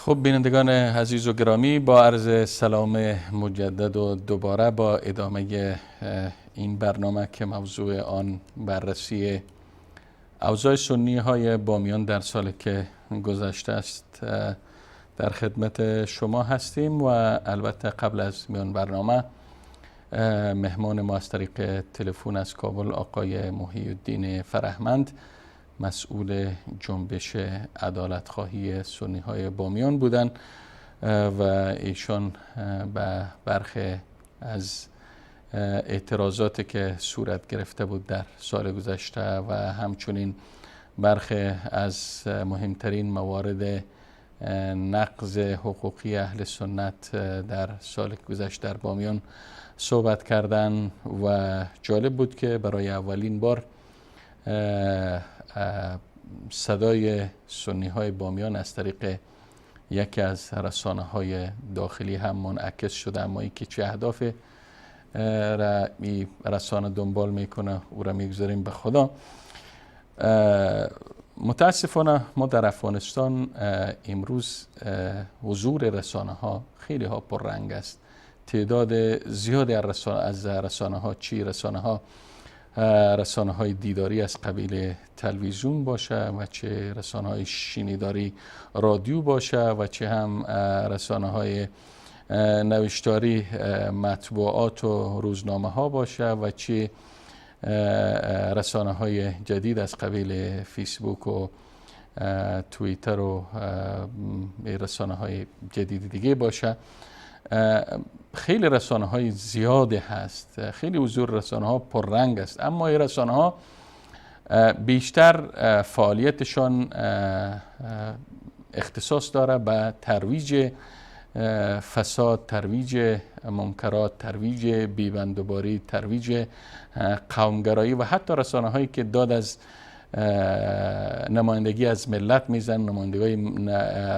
خب بینندگان عزیز و گرامی، با عرض سلام مجدد و دوباره با ادامه این برنامه که موضوع آن بررسی اوضاع سنی های بامیان در سالی که گذشته است در خدمت شما هستیم و البته قبل از میان برنامه مهمان ما از طریق تلفن از کابل آقای محی الدین فرهمند، مسئول جنبش عدالتخواهی سنی های بامیان بودند و ایشان به برخی از اعتراضاتی که صورت گرفته بود در سال گذشته و همچنین برخی از مهمترین موارد نقض حقوقی اهل سنت در سال گذشته در بامیان صحبت کردند و جالب بود که برای اولین بار صدای سنی های بامیان از طریق یکی از رسانه های داخلی هم منعکس شده، اما ای که چه اهداف را این رسانه دنبال میکنه او را میگذاریم به خدا. متاسفانه ما در افغانستان امروز حضور رسانه ها خیلی ها پررنگ است. تعداد زیادی از رسانه ها، چی رسانه ها، رسانه های دیداری از قبیل تلویزیون باشه و چه رسانه های شنیداری رادیو باشه و چه هم رسانه های نوشتاری مطبوعات و روزنامه ها باشه و چه رسانه های جدید از قبیل فیسبوک و توییتر و رسانه های جدید دیگه باشه. خیلی رسانه های زیاده هست، خیلی حضور رسانه ها پررنگ است، اما این رسانه ها بیشتر فعالیتشان اختصاص داره به ترویج فساد، ترویج منکرات، ترویج بیبندوباری، ترویج قومگرایی و حتی رسانه هایی که داد از نمایندگی از ملت میزن، نمایندگی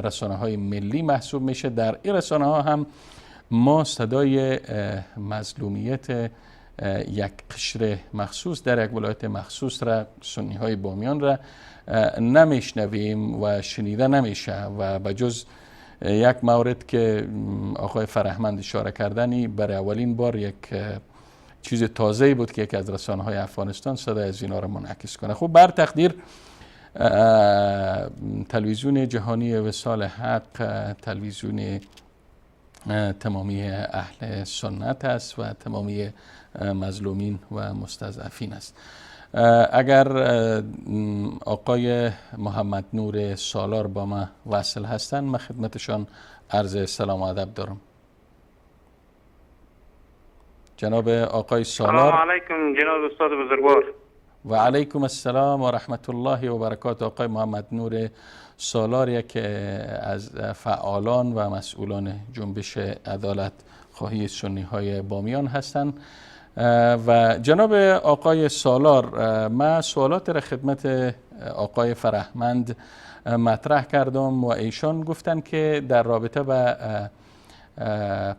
رسانه های ملی محسوب میشه. در این رسانه ها هم ما صدای مظلومیت یک قشر مخصوص در یک ولایت مخصوص را، سنی های بامیان را نمیشنویم و شنیده نمیشه و بجز یک مورد که آقای فرهمند اشاره کردنی برای اولین بار یک چیز تازه‌ای بود که یکی از رسانه های افغانستان صدای از اینا را منعکس کنه. خب بر تقدیر تلویزیون جهانی وصال حق تلویزیون تمامی اهل سنت است و تمامی مظلومین و مستضعفین است. اگر آقای محمد نور سالار با ما وصل هستند، من خدمتشان عرض سلام و ادب دارم. جناب آقای سالار. سلام علیکم جناب استاد بزرگوار. و علیکم السلام و رحمت الله و برکاته. آقای محمد نور سالار یک از فعالان و مسئولان جنبش عدالت خواهی سنی های بامیان هستند. و جناب آقای سالار، من سوالات را خدمت آقای فرهمند مطرح کردم و ایشان گفتن که در رابطه به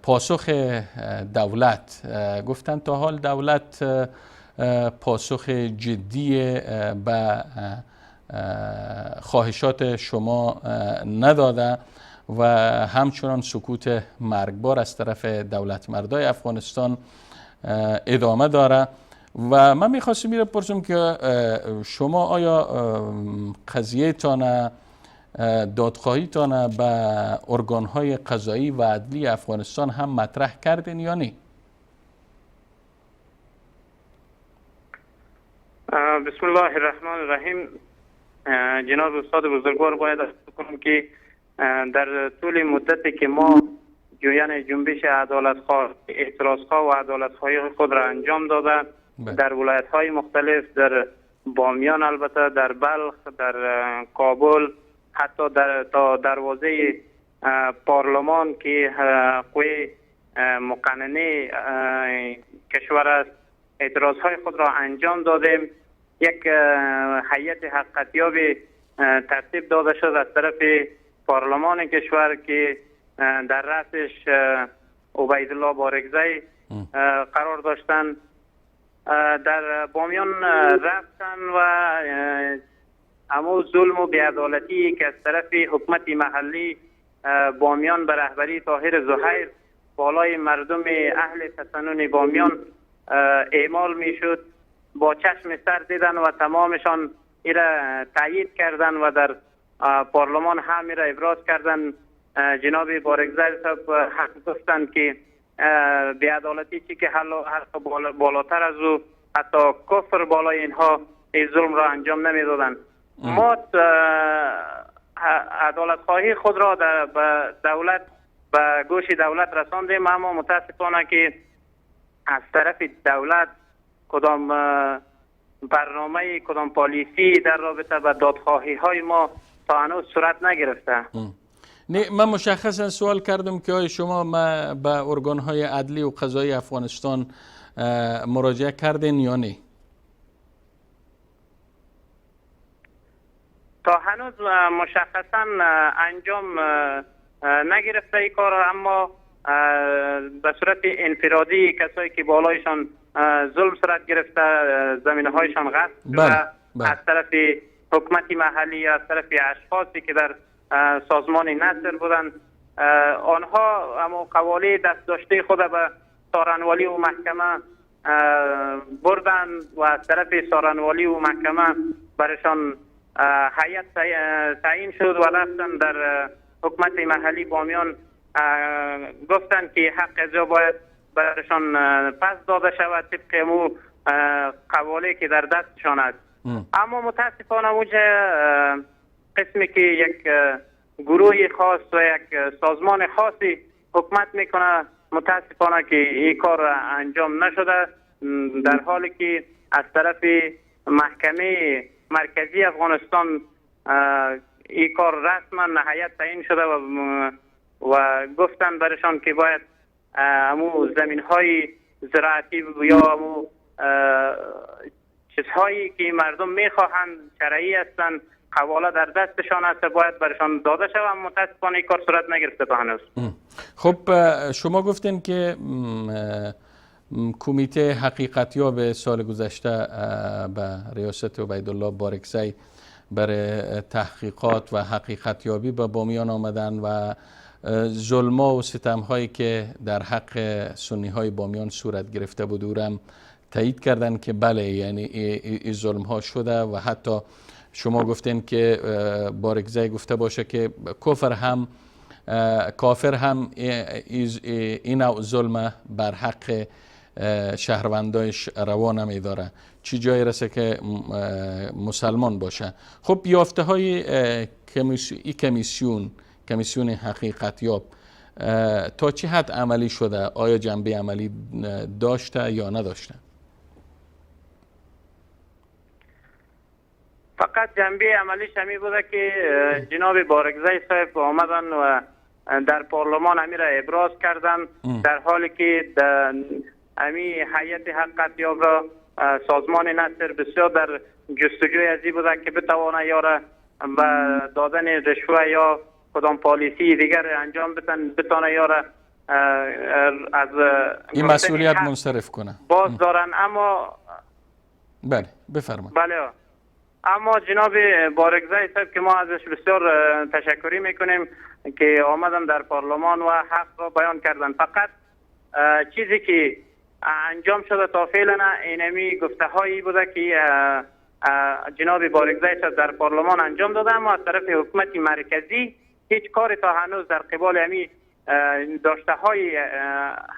پاسخ دولت، گفتن تا حال دولت پاسخ جدی به خواهشات شما نداده و همچنان سکوت مرگبار از طرف دولت مردای افغانستان ادامه داره. و من میخواستم میره بپرسم که شما آیا قضیه تانه دادخواهی تانه به ارگانهای قضایی و عدلی افغانستان هم مطرح کردین یا نه؟ بسم الله الرحمن الرحیم. جناب استاد بزرگوار، باید ارز کنم که در طول مدتی که ما جویان جنبش عدالتخواه، اعتراضخواه و عدالتخواهی خود را انجام داده در ولایت‌های مختلف، در بامیان، البته در بلخ، در کابل، حتی تا دروازه پارلمان که قوه مقننه کشور است، اعتراضهای خود را انجام دادیم. یک هیئت حقیقتیاب ترتیب داده شد از طرف پارلمان کشور که در رأسش عبیدالله بارکزی قرار داشتند. در بامیان رفتن و امو ظلم و بی‌عدالتی که از طرف حکومت محلی بامیان به رهبری طاهر زهیر بالای مردم اهل تسنن بامیان اعمال میشد، با چشم سر دیدن و تمامشان ایره تایید کردن و در پارلمان هم ایره ابراز کردن. جناب بارکزی صاحب حق گفتند که بی‌عدالتی چی که حتی بالاتر از او، حتی کفر بالای اینها این ظلم را انجام نمیدادند. ما عدالت خواهی خود را به دولت، به گوش دولت رساندیم، اما متاسفانه که از طرف دولت کدام برنامه، کدام پالیسی در رابطه به دادخواهی های ما تا هنوز صورت نگرفته. نه، من مشخصا سوال کردم که آیا شما به ارگانهای عدلی و قضایی افغانستان مراجعه کردین یا نه؟ تا هنوز مشخصا انجام نگرفته ای کار، اما به صورت انفرادی کسایی که بالایشان ظلم صورت گرفته، زمینه هایشان غصب شده از طرف حکومت محلی، از طرف اشخاصی که در سازمان نصر بودند، آنها اما قوالی دست داشته خود به سارنوالی و محکمه بردن و از طرف سارنوالی و محکمه برشان هیئت تعیین شد و رفتن در حکومت محلی بامیان، گفتند که حق اجرا باید برشان پس داده شود طبق امو قوالی که در دستشان است. اما متاسفانه اوجه قسمی که یک گروه خاص و یک سازمان خاصی حکومت میکنه، متاسفانه که این کار انجام نشده، در حالی که از طرف محکمه مرکزی افغانستان این کار رسما هیئت تعیین شده و گفتن برشان که باید امو زمین های زراعتی یا امو چیزهایی که مردم میخواهند شرعی هستند، حواله در دستشان است، باید برشان داده شود. متاسفانه این کار صورت نگرفته تا هنوز. خب شما گفتین که کمیته حقیقتیاب سال گذشته به ریاست عبیدالله بارکزی برای تحقیقات و حقیقتیابی به بامیان آمدن و ظلم‌ها و ستم‌هایی که در حق سنی های بامیان صورت گرفته بود اورم تایید کردن که بله، یعنی این ظلم‌ها شده و حتی شما گفتین که بارکزی گفته باشه که کافر هم این نوع ظلم بر حق شهروندایش روا نمیداره، چی جایی رسه که مسلمان باشه. خب یافته های کمیسیون حقیقتیاب تا چه حد عملی شده؟ آیا جنبه عملی داشته یا نداشته؟ فقط جنبه عملیش همی بوده که جناب بارکزی صاحب آمدن و در پارلمان همی را ابراز کردن، در حالی که همی هیئت حقیقتیاب را سازمان نصر بسیار در جستجوی ازی بوده که بتوانه یا را به دادن رشوه یا کدام پالیسی دیگر انجام بتانه یا را از این مسئولیت منصرف کنه، باز دارن. اما بله بفرمایید. بله، اما جناب بارگزای صاحب که ما ازش بسیار تشکری میکنیم که آمدن در پارلمان و حق را بیان کردن. فقط چیزی که انجام شده تا فعلا اینمی گفته هایی بوده که جناب بارگزای صاحب در پارلمان انجام داده، اما از طرف حکومت مرکزی هیچ کاری تا هنوز در قبال امی داشته های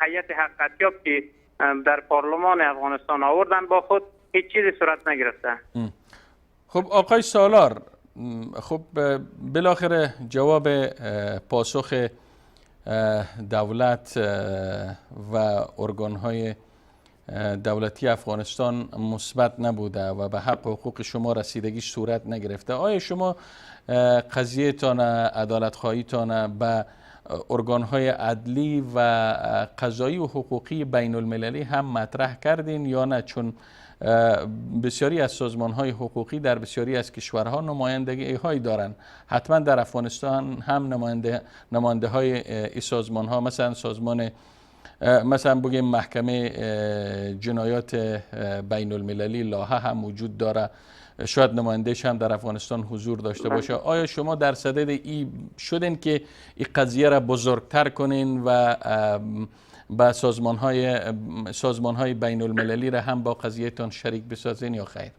هیئت حقیقتیاب که در پارلمان افغانستان آوردن با خود هیچ چیزی صورت نگرفته. خب آقای سالار، خب بالاخره جواب پاسخ دولت و ارگان‌های دولتی افغانستان مثبت نبوده و به حق و حقوق شما رسیدگی صورت نگرفته. آیا شما قضیه تان عدالت خواهی تان به ارگان‌های عدلی و قضایی و حقوقی بین المللی هم مطرح کردین یا نه؟ چون بسیاری از سازمان‌های حقوقی در بسیاری از کشورها نمایندگی‌هایی دارند. حتما در افغانستان هم نماینده‌های این سازمان‌ها، مثلا سازمان مثلا بگیم محکمه جنایات بین المللی لاها هم وجود داره، شاید نمایندهش هم در افغانستان حضور داشته باشه. آیا شما در صدد ای شدین که این قضیه را بزرگتر کنین و با سازمان‌های بین المللی را هم با قضیه تان شریک بسازین یا خیر؟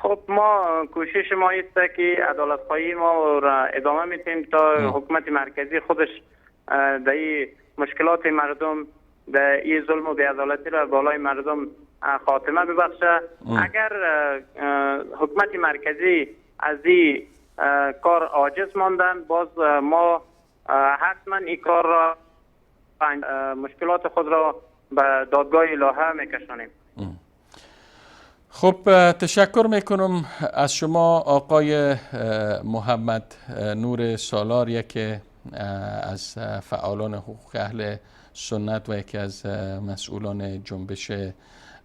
خب ما کوشش ما است که عدالت خواهی ما را ادامه میتیم تا حکومت مرکزی خودش در این مشکلات مردم، در این ظلم و بی‌عدالتی را بالای مردم خاتمه ببخشه. اگر حکومت مرکزی از این کار عاجز ماندن، باز ما حتما این کار را مشکلات خود را به دادگاه لاها میکشانیم. خب تشکر میکنم از شما آقای محمد نور سالار، یکی از فعالان حقوق اهل سنت و یکی از مسئولان جنبش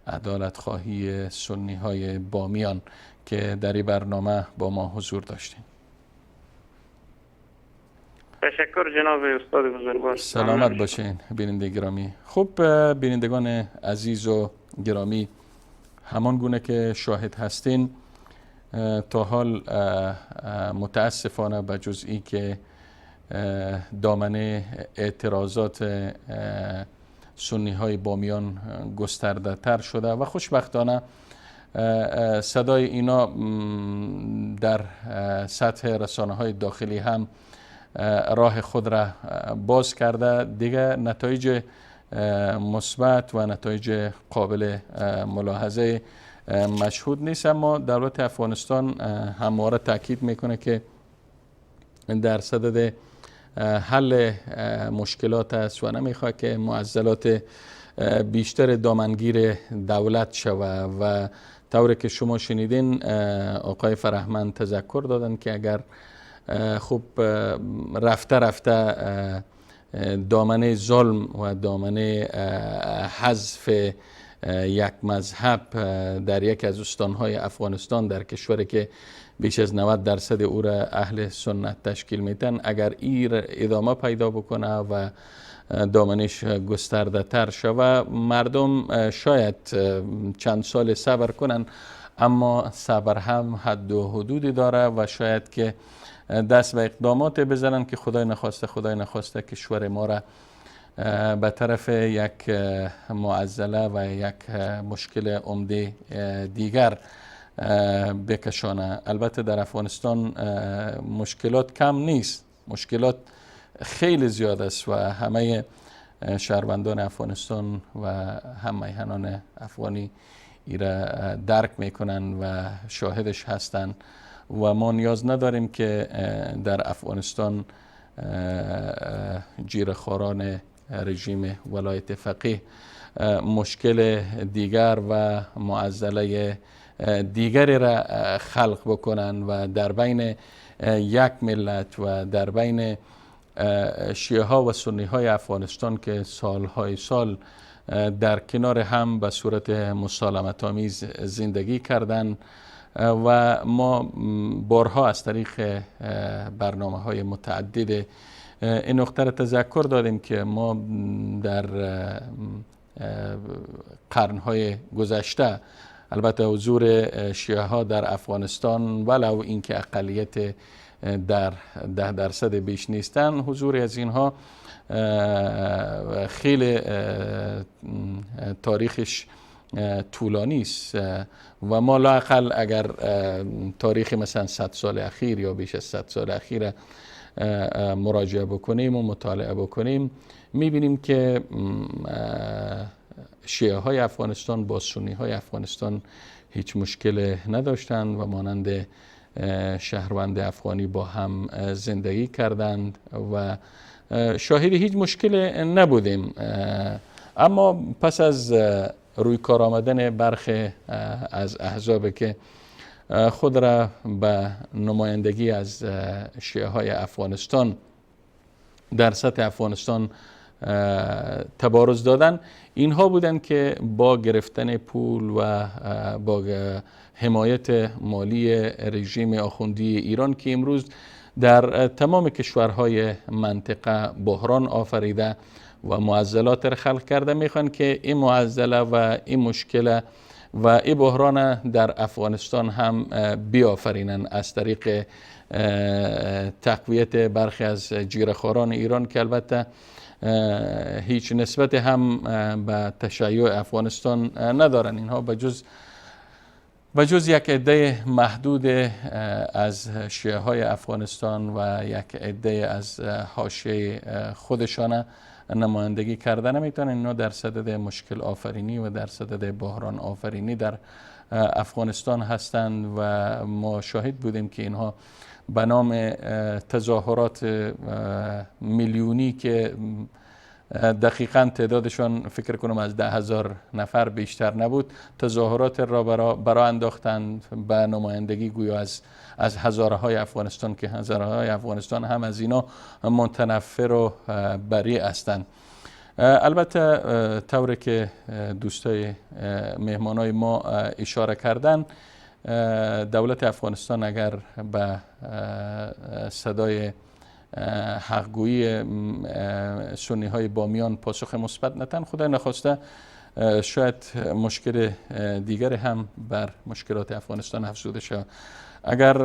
عدالت خواهی سنی های بامیان که در این برنامه با ما حضور داشتیم. تشکر جناب استاد بزرگوار. سلامت باشین بیننده گرامی. خب بینندگان عزیز و گرامی، همان گونه که شاهد هستین تا حال متاسفانه به جزئی که دامنه اعتراضات سنی های بامیان گسترده تر شده و خوشبختانه صدای اینا در سطح رسانه های داخلی هم راه خود را باز کرده. دیگه نتایج مثبت و نتایج قابل ملاحظه مشهود نیست، اما دولت افغانستان همواره تاکید میکنه که در صدد حل مشکلات است و نمیخواد که معضلات بیشتر دامنگیر دولت شوه و طوری که شما شنیدین آقای فرهمند تذکر دادن که اگر خوب رفته دامنه ظلم و دامنه حذف یک مذهب در یک از استانهای افغانستان در کشوری که بیش از 90% او را اهل سنت تشکیل میتن، اگر این ادامه پیدا بکنه و دامنش گسترده تر شوه، مردم شاید چند سال صبر کنن، اما صبر هم حد و حدودی داره و شاید که دست به اقدامات بزنن که خدای نخواسته کشور ما را به طرف یک معضله و یک مشکل عمده دیگر بکشانه. البته در افغانستان مشکلات کم نیست، مشکلات خیلی زیاد است و همه شهروندان افغانستان و هم میهنان افغانی ایره درک میکنن و شاهدش هستن و ما نیاز نداریم که در افغانستان جیره‌خواران رژیم ولایت فقیه مشکل دیگر و معضله دیگری را خلق بکنن و در بین یک ملت و در بین شیعه ها و سنی های افغانستان که سالهای سال در کنار هم به صورت مسالمت آمیز زندگی کردن و ما بارها از طریق برنامه های متعدد این نقطه را تذکر دادیم که ما در قرنهای گذشته. البته حضور شیعه ها در افغانستان ولو اینکه اقلیت در 10% بیش نیستن، حضور از اینها خیلی تاریخش طولانی است و ما لااقل اگر تاریخ مثلا 100 سال اخیر یا بیش از 100 سال اخیر مراجعه بکنیم و مطالعه بکنیم، میبینیم که شیعه های افغانستان با سنی های افغانستان هیچ مشکل نداشتند و مانند شهروند افغانی با هم زندگی کردند و شاهد هیچ مشکل نبودیم. اما پس از روی کار آمدن برخی از احزاب که خود را به نمایندگی از شیعه های افغانستان در سطح افغانستان تبارز دادن، اینها بودند که با گرفتن پول و با حمایت مالی رژیم آخوندی ایران که امروز در تمام کشورهای منطقه بحران آفریده و معضلات را خلق کرده، میخوان که این معضله و این مشکل و این بحران در افغانستان هم بیافرینن از طریق تقویت برخی از جیره‌خواران ایران که البته هیچ نسبت هم به تشیع افغانستان ندارن. اینها به جز یک عده محدود از شیعه های افغانستان و یک عده از حاشیه خودشان نمایندگی کردن نمیتونن. اینا در صدد مشکل آفرینی و در صدد بحران آفرینی در افغانستان هستند و ما شاهد بودیم که اینها به نام تظاهرات میلیونی که دقیقاً تعدادشان فکر کنم از 10,000 نفر بیشتر نبود، تظاهرات را برا انداختند به نمایندگی گویا از هزارهای افغانستان که هزارهای افغانستان هم از اینا متنفر و بری هستند. البته طوری که دوستای مهمانای ما اشاره کردن، دولت افغانستان اگر به صدای حقگویی سنی های بامیان پاسخ مثبت ندن، خدای نخواسته شاید مشکل دیگر هم بر مشکلات افغانستان افزوده شود. اگر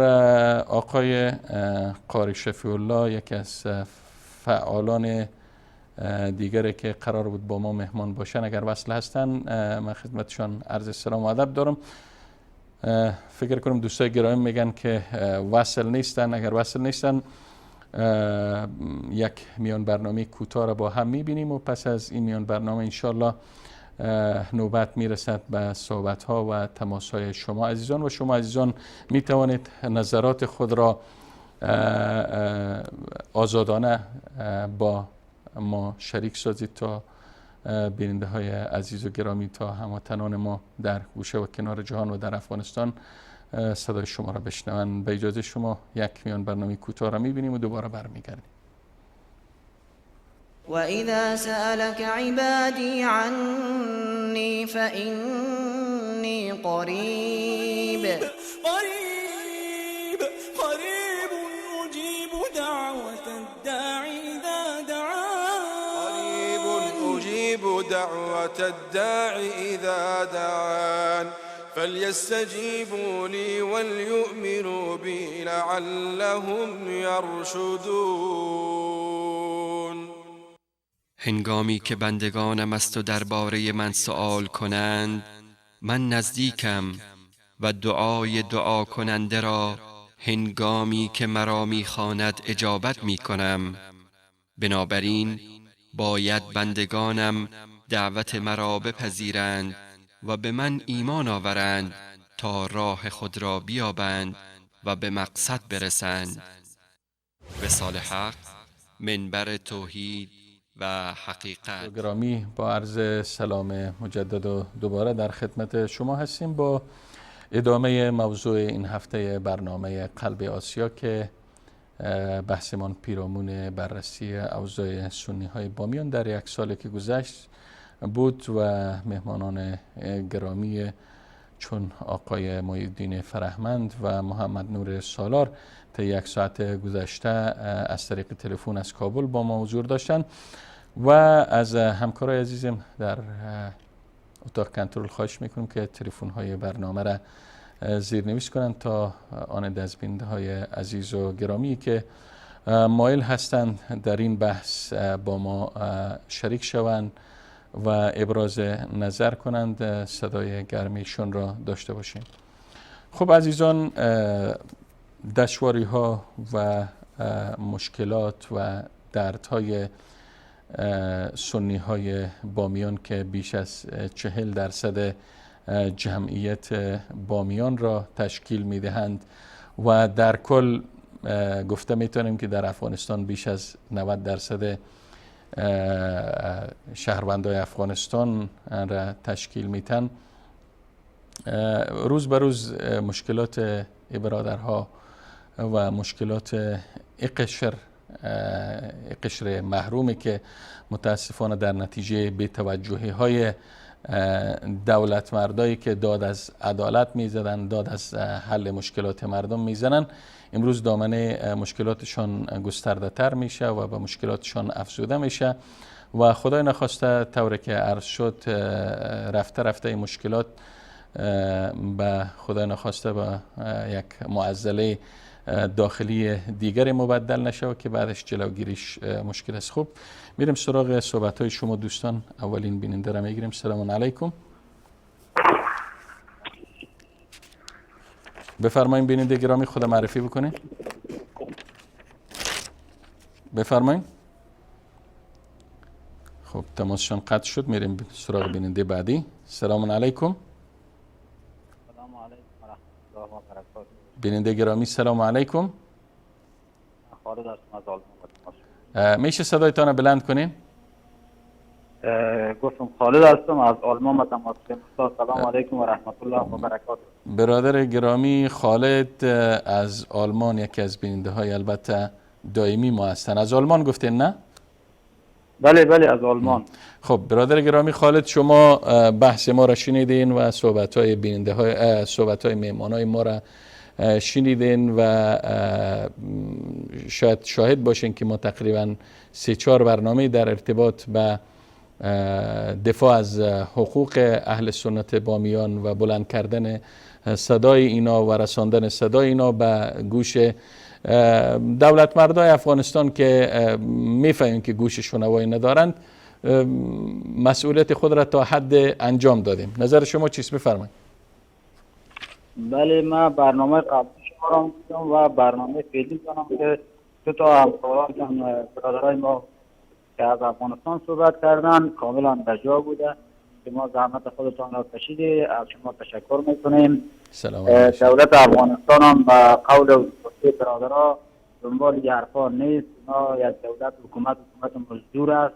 آقای قاری شفیع الله، یکی از فعالان دیگری که قرار بود با ما مهمان باشن، اگر وصل هستن، من خدمتشان عرض سلام و ادب دارم. فکر کنم دوستای گرامی میگن که وصل نیستن. اگر وصل نیستن، یک میان برنامه کوتاه را با هم میبینیم و پس از این میان برنامه انشالله نوبت میرسد به صحبت ها و تماس های شما عزیزان و شما عزیزان میتوانید نظرات خود را آزادانه با ما شریک سازید تا بیننده های عزیز و گرامی، تا هموطنان ما در گوشه و کنار جهان و در افغانستان صدای شما را بشنوند. به اجازه شما یک میان برنامه کوتاه را میبینیم و دوباره برمیگردیم. وإذا سألك عبادي عني فإني قريب أجيب دعوة الداعي إذا دعان أجيب دعوة الداعي إذا دعان فليستجيبوا لي وليؤمنوا بي لعلهم يرشدون. هنگامی که بندگانم از تو درباره من سؤال کنند، من نزدیکم و دعای دعا کننده را هنگامی که مرا می‌خواند اجابت می‌کنم. بنابراین باید بندگانم دعوت مرا بپذیرند و به من ایمان آورند تا راه خود را بیابند و به مقصد برسند. وصال حق، منبر توحید و حقیقت. گرامی، با عرض سلام مجدد و دوباره در خدمت شما هستیم با ادامه موضوع این هفته برنامه قلب آسیا که بحثمان پیرامون بررسی اوضاع سنی های بامیان در یک سال که گذشت بود و مهمانان گرامی چون آقای محی‌الدین فرهمند و محمد نور سالار تا یک ساعت گذشته از طریق تلفن از کابل با ما حضور داشتند. و از همکارای عزیزم در اتاق کنترل خواهش میکنم که تلفن های برنامه را زیرنویس کنند تا آن دستبینده های عزیز و گرامی که مایل هستند در این بحث با ما شریک شوند و ابراز نظر کنند صدای گرمیشون را داشته باشیم. خب عزیزان، دشواری ها و مشکلات و دردهای سنی های بامیان که بیش از 40% جمعیت بامیان را تشکیل می دهند و در کل گفته می تونیم که در افغانستان بیش از 90% شهروندای افغانستان را تشکیل میتن، روز به روز مشکلات برادرها و مشکلات قشر محرومی که متاسفانه در نتیجه بی‌توجهی های دولت مردایی که داد از عدالت میزدن، داد از حل مشکلات مردم میزنن، امروز دامنه مشکلاتشان گسترده تر میشه و به مشکلاتشان افزوده میشه و خدای نخواسته طوری که عرض شد رفته رفته این مشکلات به خدای نخواسته به یک معضله داخلی دیگری مبدل نشه و که بعدش جلوگیریش مشکل است. خوب، میریم سراغ صحبت های شما دوستان. اولین بیننده را میگیریم. سلام علیکم. بفرمایید بیننده گرامی، خود معرفی بکنید. بفرمایید. خب تماسشان قطع شد، میریم سراغ بیننده بعدی. سلام علیکم. سلام علیکم و رحمت الله و برکاته. بیننده گرامی سلام علیکم. خالد هستم از آلمان. میشه صدایتان بلند کنین؟ گفتم خالد هستم از آلمان تماس گرفتم. سلام علیکم و رحمت الله و برکاته. برادر گرامی خالد از آلمان، یکی از بیننده های البته دائمی ما هستن. از آلمان گفتین نه؟ بله بله از آلمان. خب برادر گرامی خالد، شما بحث ما را شنیدین و صحبت های بیننده های صحبت های مهمان های ما را شنیدین و شاید شاهد باشین که ما تقریبا 3-4 برنامه در ارتباط به دفاع از حقوق اهل سنت بامیان و بلند کردن صدای اینا و رساندن صدای اینا به گوش دولت مردای افغانستان که میفهمیم که گوش شنوایی ندارند، مسئولیت خود را تا حد انجام دادیم. نظر شما چیست؟ بفرمایید. بله، من برنامه قبلی شما را می‌دونم و برنامه فعلی کنم که دو تا همکاران برادرای ما که از افغانستان صحبت کردن کاملا به جا بوده. شما زحمت خودتان را کشیدید، از شما تشکر میکنیم. دولت افغانستان هم به قول و برادرها دنبال یه حرفا نیست. اونا یک دولت حکومت مزدور است.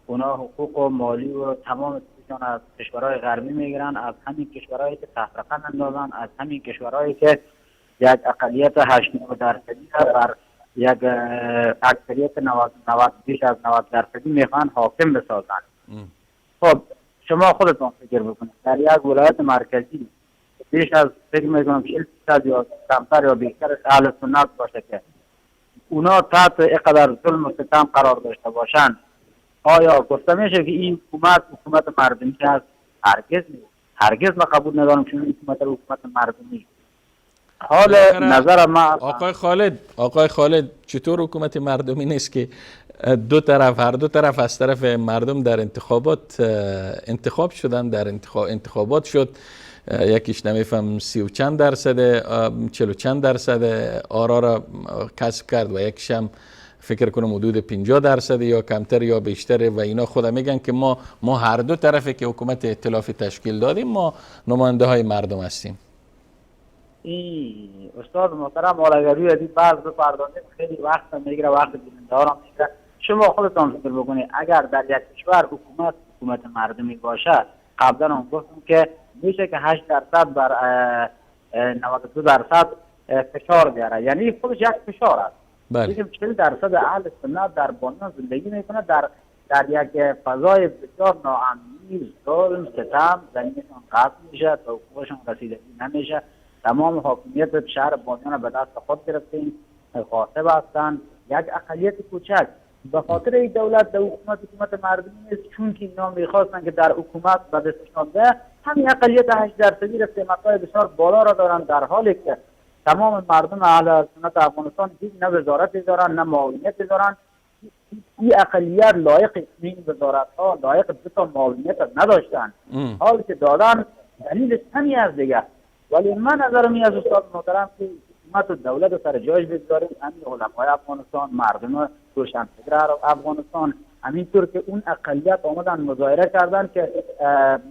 اونا حقوق و مالی و تمام چیزشان از کشورهای غربی میگیرن، از همین کشورهایی که تفرقه اندازن، از همین کشورهایی که یک اقلیت 80% بر یک اکثریت 90 بیش از 90% میخوان حاکم بسازن. خب شما خودتون فکر بکنید در یک ولایت مرکزی بیش از فکر میکنم 40% یا کمتر یا بیشتر اهل سنت باشه که اونا تحت اینقدر ظلم و ستم قرار داشته باشن، آیا گفته میشه که این حکومت مردمی است؟ هرگز ما قبول ندارم که این حکومت مردمی. حال نظر ما آقای خالد چطور حکومت مردمی نیست که هر دو طرف از طرف مردم در انتخابات انتخاب شدن، در انتخابات شد، یکیش نمیفهم 30 و چند درصد 40 و چند درصد آرا را کسب کرد و یکیش هم فکر کنم حدود 50% یا کمتر یا بیشتر و اینا خود میگن که ما هر دو طرفی که حکومت ائتلافی تشکیل دادیم ما نماینده های مردم هستیم. استاد محترم، حالا اگر روی این بحث بپردازیم خیلی وقت میگیره، وقت بیننده ها را میگیره. شما خودتان فکر بکنید اگر در یک کشور حکومت مردمی باشه، قبلا هم گفتم که میشه که 8% بر 92% فشار بیاره، یعنی خودش یک فشار است. بله. 40% اهل سنت در بامیان زندگی میکنه در یک فضای بسیار ناامنی، ظلم، ستم، زمینشان قطع میشه، تا حقوقشان رسیدگی نمیشه. تمام حاکمیت شهر بامیان به دست خود گرفتیم، غاصب هستند. یک اقلیت کوچک به خاطر این دولت در حکومت مردمی نیست، چون که اینا میخواستن که در حکومت به دستشان ده همین اقلیت 8% را قیمت‌های بسیار بالا را دارن، در حالی که تمام مردم اهل سنت افغانستان هیچ نه وزارت دارن نه معاونیت دارن. این اقلیت لایق این وزارت ها، لایق دو تا معاونیت نداشتن، حالی که دادن دلیلش همین از دیگه. ولی من نظرم این از استاد محترم که حکومت و دولت سر جایش بگذاریم، همین علمای افغانستان، مردم روشنفکر افغانستان، همینطور که اون اقلیت آمدن مظاهره کردن که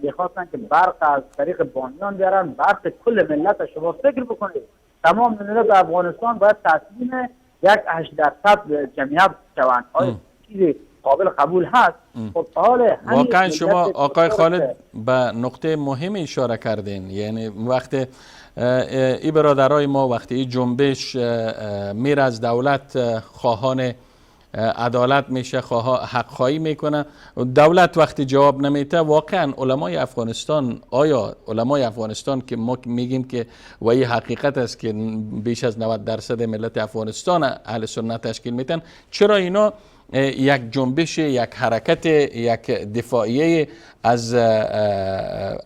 میخواستن که برق از طریق بانیان بیارن، برق کل ملت. شما فکر بکنید تمام ملت افغانستان باید تسلیم یک 8% جمعیت شوند. آیا چیزی قابل قبول هست؟ خب حال واقعا شما آقای خالد به نقطه مهم اشاره کردین. یعنی وقتی این برادرای ما وقتی این جنبش میر از دولت خواهان عدالت میشه، حق خواهی میکنه، دولت وقتی جواب نمیده، واقعا علمای افغانستان، آیا علمای افغانستان که ما میگیم که و این حقیقت است که بیش از 90% ملت افغانستان اهل سنت تشکیل میدن، چرا اینا یک جنبش، یک حرکت، یک دفاعیه از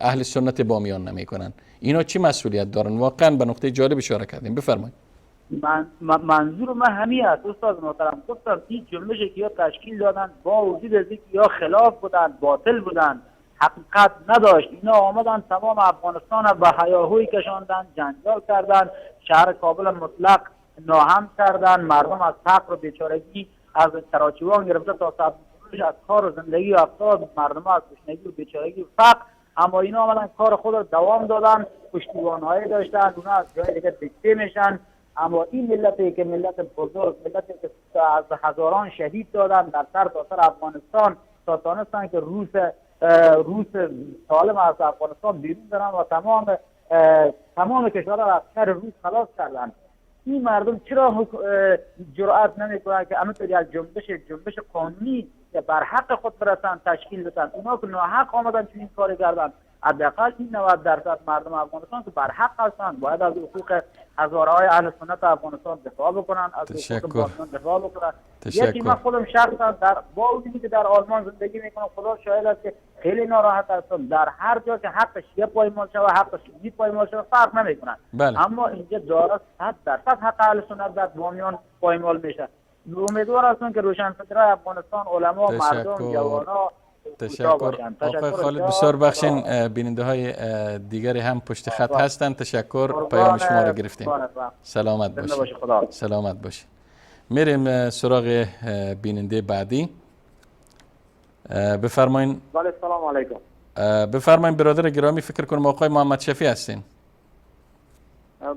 اهل سنت بامیان نمیکنن؟ اینا چی مسئولیت دارن؟ واقعا به نقطه جالب اشاره کردیم، بفرمایید. منظور من همین است استاد محترم. گفتم این جنبشی که یا تشکیل دادن با وجود از اینکه یا خلاف بودن، باطل بودن، حقیقت نداشت، اینا آمدن تمام افغانستان را به هیاهوی کشاندن، جنجال کردن، شهر کابل مطلق ناهم کردن، مردم از فقر و بیچارگی از کراچیوان گرفته تا سبزوش از کار و زندگی افتاد، مردم از گشنگی و بیچارگی و فقر. اما اینا آمدن کار خود را دوام دادن، پشتیبان‌هایی داشتن، اونا از جای دیگه دکته میشن. اما این ملتی که ملت بزرگ، ملتی که از هزاران شهید دادن در سر تا سر افغانستان تا تانستن که روس سالم از افغانستان بیرون دارن و تمام کشورها را از شر روس خلاص کردن. این مردم چرا جرأت نمیکنن که همینطور یک جنبش قانونی که بر حق خود برسن تشکیل بدن؟ اونا که ناحق آمدن چنین کاری کردن. حداقل این 90% مردم افغانستان که بر حق هستند باید از حقوق هزارهای اهل سنت افغانستان دفاع بکنن، از حقوق بامیان دفاع بکنن. یکی من خودم شخصا با وجودی که در آلمان زندگی میکنم، خدا شاهد است که خیلی ناراحت هستم. در هر جا که حق شیعه پایمال شود، حق سنی پایمال شود، فرق نمیکنن. اما اینجا داره 100% حق اهل سنت در بامیان پایمال میشه. امیدوار هستم که روشنفکرای افغانستان، علما، مردم، جوانا تشکر. آقای خالد بسیار بخشین. بیننده های دیگری هم پشت خط هستند. تشکر، پیام شما رو گرفتیم. سلامت باشید. سلامت باشید. میریم سراغ بیننده بعدی. بفرمایین. بله سلام علیکم. بفرمایین برادر گرامی، فکر کنم آقای محمد شفیع هستین.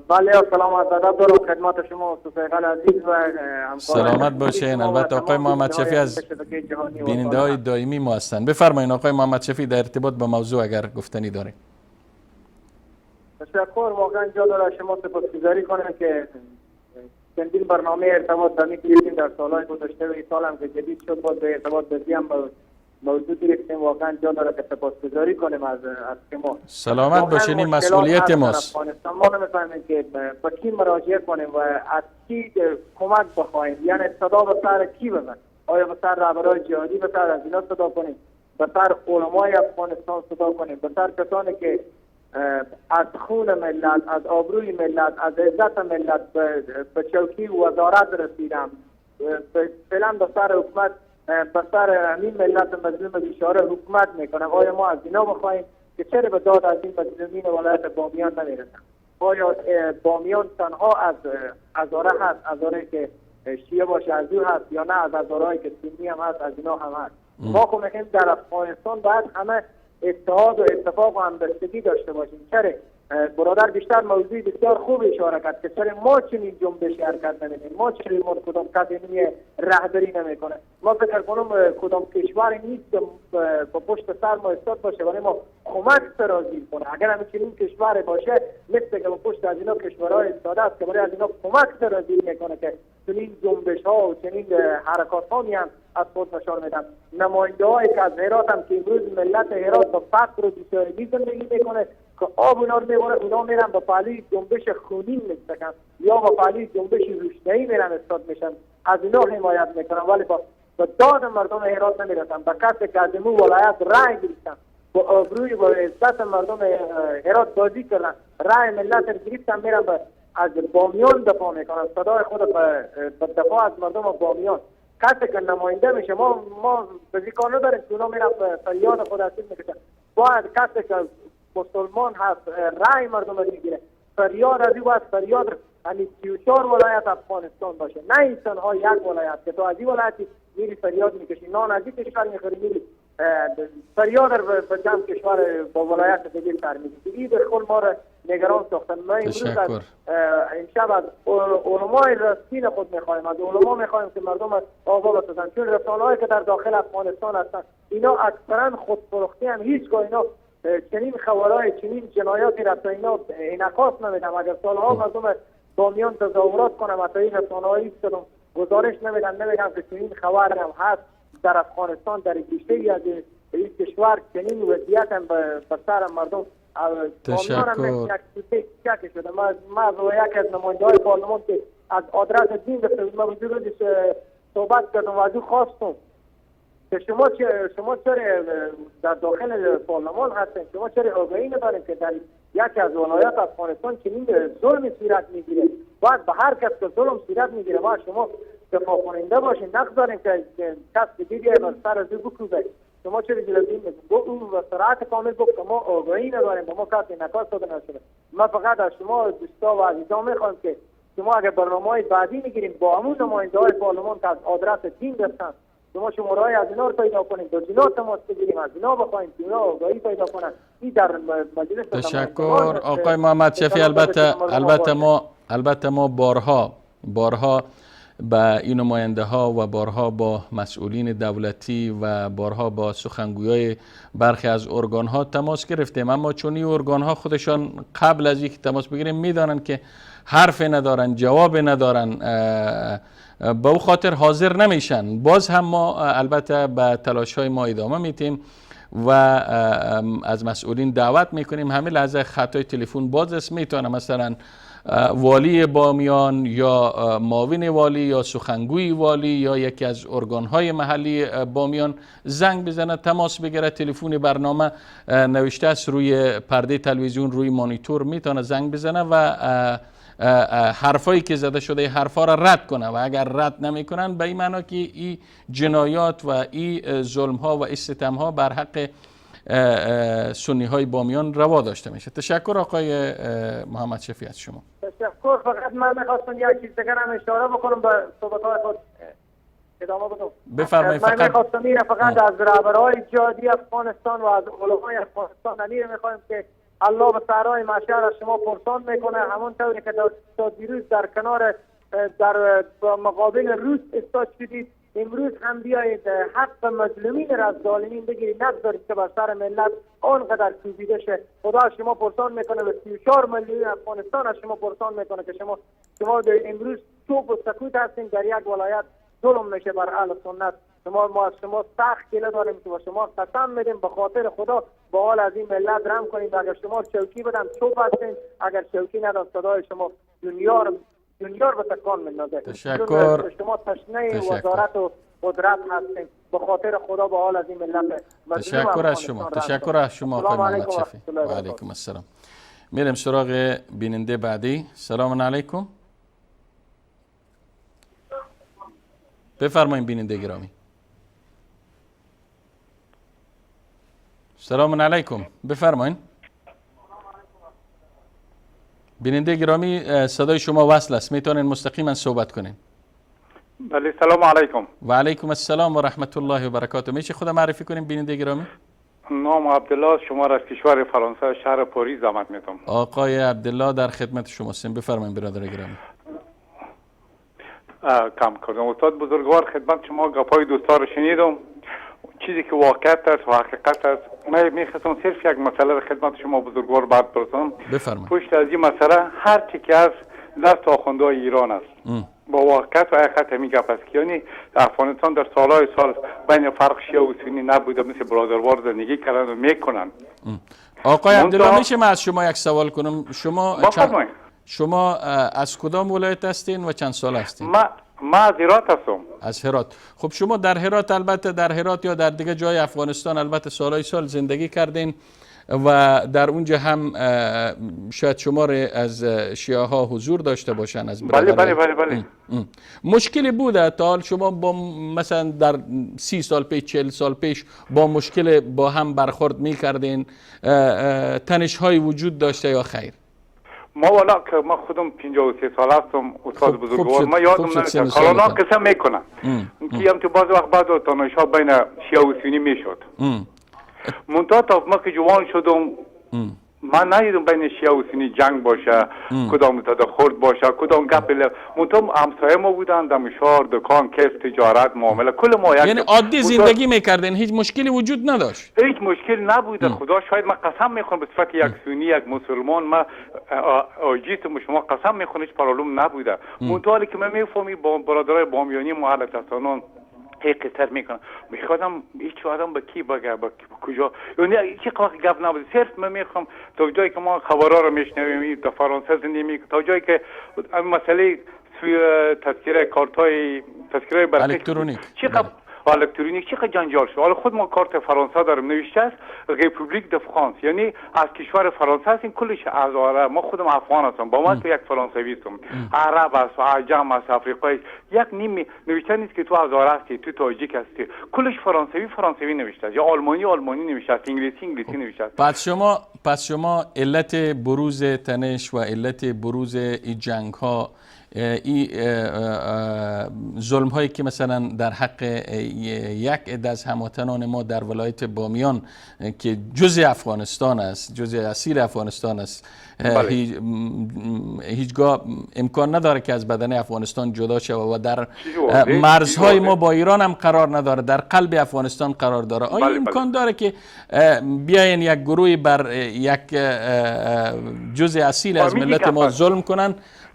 بله سلام ادب دارم خدمت شما سفیقل عزیز و همکاران. سلامت باشین. البته آقای محمد شفیع از بیننده های دائمی ما هستند. بفرمایین آقای محمد شفیع در ارتباط با موضوع اگر گفتنی دارین. تشکر. واقعا جا داره شما سپاسگزاری کنم که چندین برنامه ارتباط داشتیم در سالهای گذشته و این سال هم که جدید شد باز به ارتباط داشتیم موضوع گرفتیم. واقعا جا داره که سپاسگزاری کنیم از شما. سلامت باشین، این مسئولیت ماست. ما نمی‌فهمیم که با کی مراجعه کنیم و از کی کمک بخوایم، یعنی صدا به سر کی بزنیم؟ آیا به سر رهبران جهادی به سر از اینا صدا کنیم، به سر علمای افغانستان صدا کنیم، به سر کسانی که از خون ملت، از آبروی ملت، از عزت ملت به چوکی وزارت رسیدم، فعلا به سر حکومت، به سر همین ملت مظلوم بیچاره حکومت میکنم. آیا ما از اینا بخوایم که چرا به داد از این مظلومین ولایت بامیان نمیرسن؟ آیا بامیان تنها از هزاره هست، هزاره که شیعه باشه از او هست، یا نه از هزارهایی که سنی هم هست از اینا هم هست؟ ما خب میگیم در افغانستان باید همه اتحاد و اتفاق و همبستگی داشته باشیم. چرا برادر بیشتر موضوع بسیار خوب اشاره کرد که چرا ما چنین جنبشی حرکت نمی‌کنیم، ما چرا ما کدام کسی رهبری نمیکنه. ما فکر کنم کدام کشور نیست که با پشت سر ما ایستاد باشه ولی ما کمک سرازی کنه. اگر همچنین کشور باشه مثل که با پشت از اینا کشورهای ایستاده است که برای از اینا کمک سرازی میکنه که چنین جنبش‌ها و چنین حرکات‌هایی هم از خود نشان میدن. نماینده‌هایی که از هرات هم که امروز ملت هرات با فقر و بیچارگی زندگی میکنه که آب اونا رو میبره، اونا میرن با پهلوی جنبش خونین میستکن یا با پهلوی جنبش روشنایی میرن استاد میشن، از اینا حمایت میکنن. ولی با به داد مردم هرات نمیرسن. به کسی که از این ولایت رای گرفتن، با آبروی و عزت مردم هرات بازی کردن، رای ملت رو گرفتن، میرن از بامیان دفاع میکنن، صدای خود به دفاع از مردم بامیان. کسی که نماینده میشه، ما بزیکار نداریم که اونا میرن فریاد خود اصیل میکشن. باید کسی که مسلمان هست رای مردم رو میگیره، فریاد از این باید فریاد یعنی 34 ولایت افغانستان باشه، نه این تنها یک ولایت که تو از این ولایتی میری فریاد میکشی، نان از این کشور میخوری میری فریاد رو به جمع کشور با ولایت دیگه سر میگیری. این دخول ما رو نگران ساختن. ما امروز این شب از علمای راستین خود میخوایم، از علما میخوایم که مردم آوا بسازن، چون رسانه‌هایی که در داخل افغانستان هستن اینا اکثرا خودفروختی هم، هیچگاه اینا چنین خبرهای چنین جنایاتی را تا اینا انعکاس نمیدن. اگر سالها مردم بامیان تظاهرات کنم و تا این رسانه‌هایی گزارش نمیدن که چنین خبر هم هست در افغانستان، در بیشتری از این کشور چنین وضعیت هم به سر مردم تشکر. شده. ما از یکی از نماینده‌های پارلمان که از آدرس دین گفته بود، ما وجودش صحبت کردم و از او خواستم که شما چرا در داخل پارلمان هستین، شما چرا آگاهی ندارین که در یکی از ولایات افغانستان چنین ظلم صورت میگیره؟ باید به هر کس که ظلم صورت میگیره باید شما دفاع کننده باشین، نگذارین که کس دیگه بر سر از او بکوبه. شما چرا جلوی میگید؟ او به صراحت کامل گفت که ما آگاهی نداریم، به ما کسی انعکاس داده نشده. ما فقط از شما دوستا و عزیزان میخوایم که شما اگر برنامه‌های بعدی میگیریم با همون نماینده‌های پارلمان که از آدرس دین گرفتن، شما شماره‌های از اینا رو پیدا کنید، با اینا تماس بگیریم، از اینا بخوایم که اینا آگاهی پیدا کنن. این در مجلس تشکر آقای محمد شفیع. البته ما بارها با این نماینده ها و بارها با مسئولین دولتی و بارها با سخنگویای برخی از ارگان ها تماس گرفتیم، اما چون این ارگان ها خودشان قبل از اینکه تماس بگیریم میدانند که حرف ندارن، جواب ندارن، به او خاطر حاضر نمیشن. باز هم ما البته به تلاش های ما ادامه میتیم و از مسئولین دعوت میکنیم همه لحظه خطای تلفن باز است، میتونه مثلا والی بامیان یا معاون والی یا سخنگوی والی یا یکی از ارگان‌های محلی بامیان زنگ بزنه، تماس بگیره. تلفن برنامه نوشته است روی پرده تلویزیون، روی مانیتور، میتونه زنگ بزنه و حرفایی که زده شده حرفا را رد کنه و اگر رد نمیکنن به این معنا که این جنایات و این ظلم ها و ستم ها بر حق سنی های بامیان روا داشته میشه. تشکر آقای محمد شفیع از شما. تشکر. فقط من میخواستم یک چیز دیگر هم اشاره بکنم به صحبت‌های خود ادامه بدم. بفرمایید. من میخواستم فقط از رهبرهای جهادی افغانستان و از علمای افغانستان میخوایم که الله به سرای محشر از شما پرسان میکنه، همونطوری که تا دیروز در کنار در مقابل روس استاد شدید، امروز هم بیایید حق مظلومین را از ظالمین بگیرید، نگذارید که بر سر ملت آنقدر کوبیده شه. خدا شما پرسان میکنه و 34 میلیون افغانستان از شما پرسان میکنه که شما امروز چوب و سکوت هستین، در یک ولایت ظلم میشه بر اهل سنت. ما از شما سخت گله داریم که با شما قسم میدیم به خاطر خدا با حال از این ملت رحم کنید. اگر شما چوکی بدن چوب هستین، اگر چوکی ندن صدای شما دنیا رو به تکان میندازه. تشکر. شما تشنه وزارت و قدرت هستین، به خاطر خدا با حال از این ملت. تشکر از شما. تشکر از شما آقای محمد شفیع. و علیکم السلام. میرم سراغ بیننده بعدی. سلام علیکم. بفرمایید بیننده گرامی. سلام علیکم. بفرمایید. بیننده گرامی صدای شما وصل است، میتونین مستقیما صحبت کنین. بله سلام علیکم. و علیکم السلام و رحمت الله و برکاته. میشه خود معرفی کنین بیننده گرامی؟ نام عبدالله، شما را از کشور فرانسه شهر پاریس زحمت میتونم. آقای عبدالله در خدمت شما هستیم، بفرمایید برادر گرامی. کم کردم استاد بزرگوار، خدمت شما گپای دوستا رو شنیدم. چیزی که واقعیت است و حقیقت است، من میخواستم صرف یک مسئله رو خدمت شما بزرگوار بعد پرسم. بفرمایید. پشت از این مسئله هر چی که از دست آخوندهای ایران است. با واقعیت و حقیقت همین گپ است که یعنی افغانستان در سالهای سال بین فرق شیعه و سنی نبوده، مثل برادروار زندگی کردن و میکنن. آقای عبدالله میشه من از شما یک سوال کنم؟ شما از کدام ولایت هستین و چند سال هستین؟ من از هرات هستم. از هرات. خب شما در هرات، البته در هرات یا در دیگه جای افغانستان البته سالهای سال زندگی کردین و در اونجا هم شاید شما از شیعه ها حضور داشته باشن از بله بله بله بله. مشکلی بوده تا حال شما با مثلا در 30 سال پیش 40 سال پیش با مشکل با هم برخورد می کردین؟ تنش های وجود داشته یا خیر؟ ما والا که ما خودم 53 سال هستم استاد بزرگوار، ما یادم نمیاد کارونا قسم میکنم که هم تو بعض وقت بعد تنش ها بین شیعه و سنی میشد. منتها تا ما که جوان شدم من ندیدم بین شیعه و سنی جنگ باشه، کدام تدخورد باشه، کدام گپ. منتها همسایه ما بودن، دم شهر، دکان، کسب، تجارت، معامله، کل ما یعنی عادی زندگی میکردین، هیچ مشکلی وجود نداشت؟ هیچ مشکل نبود. خدا شاید من قسم میخورم به صفت یک سنی یک مسلمان، من آجیتم شما قسم میخورم هیچ پرابلم نبوده. منتها که من میفهمی با برادرای بامیانی محل تسانون هیچ قصر میکنم میخوادم هیچ آدم به کی بگه به کجا، یعنی هیچ گپ نبود. صرف من میخوام تا جایی که ما خبرها رو میشنویم در فرانسه زندگی میکنم، تا جایی که مسئله تذکره کارتای تذکره برقی الکترونیک الکترونیک چقدر جنجال شد. حالا خود ما کارت فرانسه دارم نوشته است رپوبلیک د فرانس، یعنی از کشور فرانسه هستیم کلش از عرب. ما خودم افغان هستم، با ما تو یک فرانسوی هستم، عرب است، عجم است، افریقایی، یک نیم نوشته نیست که تو از عرب هستی، تو تاجیک هستی، کلش فرانسوی نوشته است، یا آلمانی نوشته است، انگلیسی نوشته است. پس شما علت بروز تنش و علت بروز این جنگ ها، این ظلم هایی که مثلا در حق یک عده از هموطنان ما در ولایت بامیان که جزء افغانستان است، جزء اصیل افغانستان است، هیچگاه امکان نداره که از بدن افغانستان جدا شود و در مرزهای ما با ایران هم قرار نداره، در قلب افغانستان قرار داره. آیا امکان داره که بیاین یک گروهی بر یک جزء اصیل از ملت ما ظلم کنن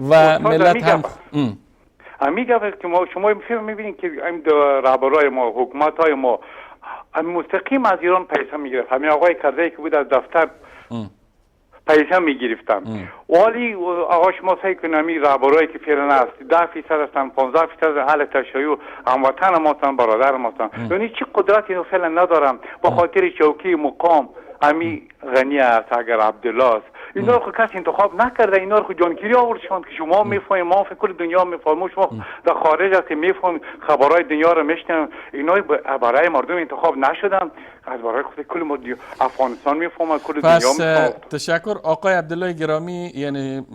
و ملت هم میگه که شما میبینید که این رهبرای ما، حکومت های ما مستقیم از ایران پیسه میگرفت. همین آقای کرده که بود از دفتر پیسه میگرفتن، ولی آقا شما سعی کنید همین رهبرایی که فعلا هست 10% هستن، 15% حل تشیع هموطن ما هستن، برادر ما هستن، یعنی چی قدرتی اینو فعلا ندارم با خاطر چوکی مقام. همین غنی است، اگر عبدالله است، اینا رو کسی انتخاب نکرده، اینا رو جانگیری آوردشون که شما میفهمید، ما فکر کل دنیا میفهمیم، شما در خارج هستید میفهمید، خبرهای دنیا رو میشنوید، اینا برای مردم انتخاب نشدن، از برای خود کل افغانستان میفهمن، کل دنیا میفهمن. تشکر آقای عبدالله گرامی. یعنی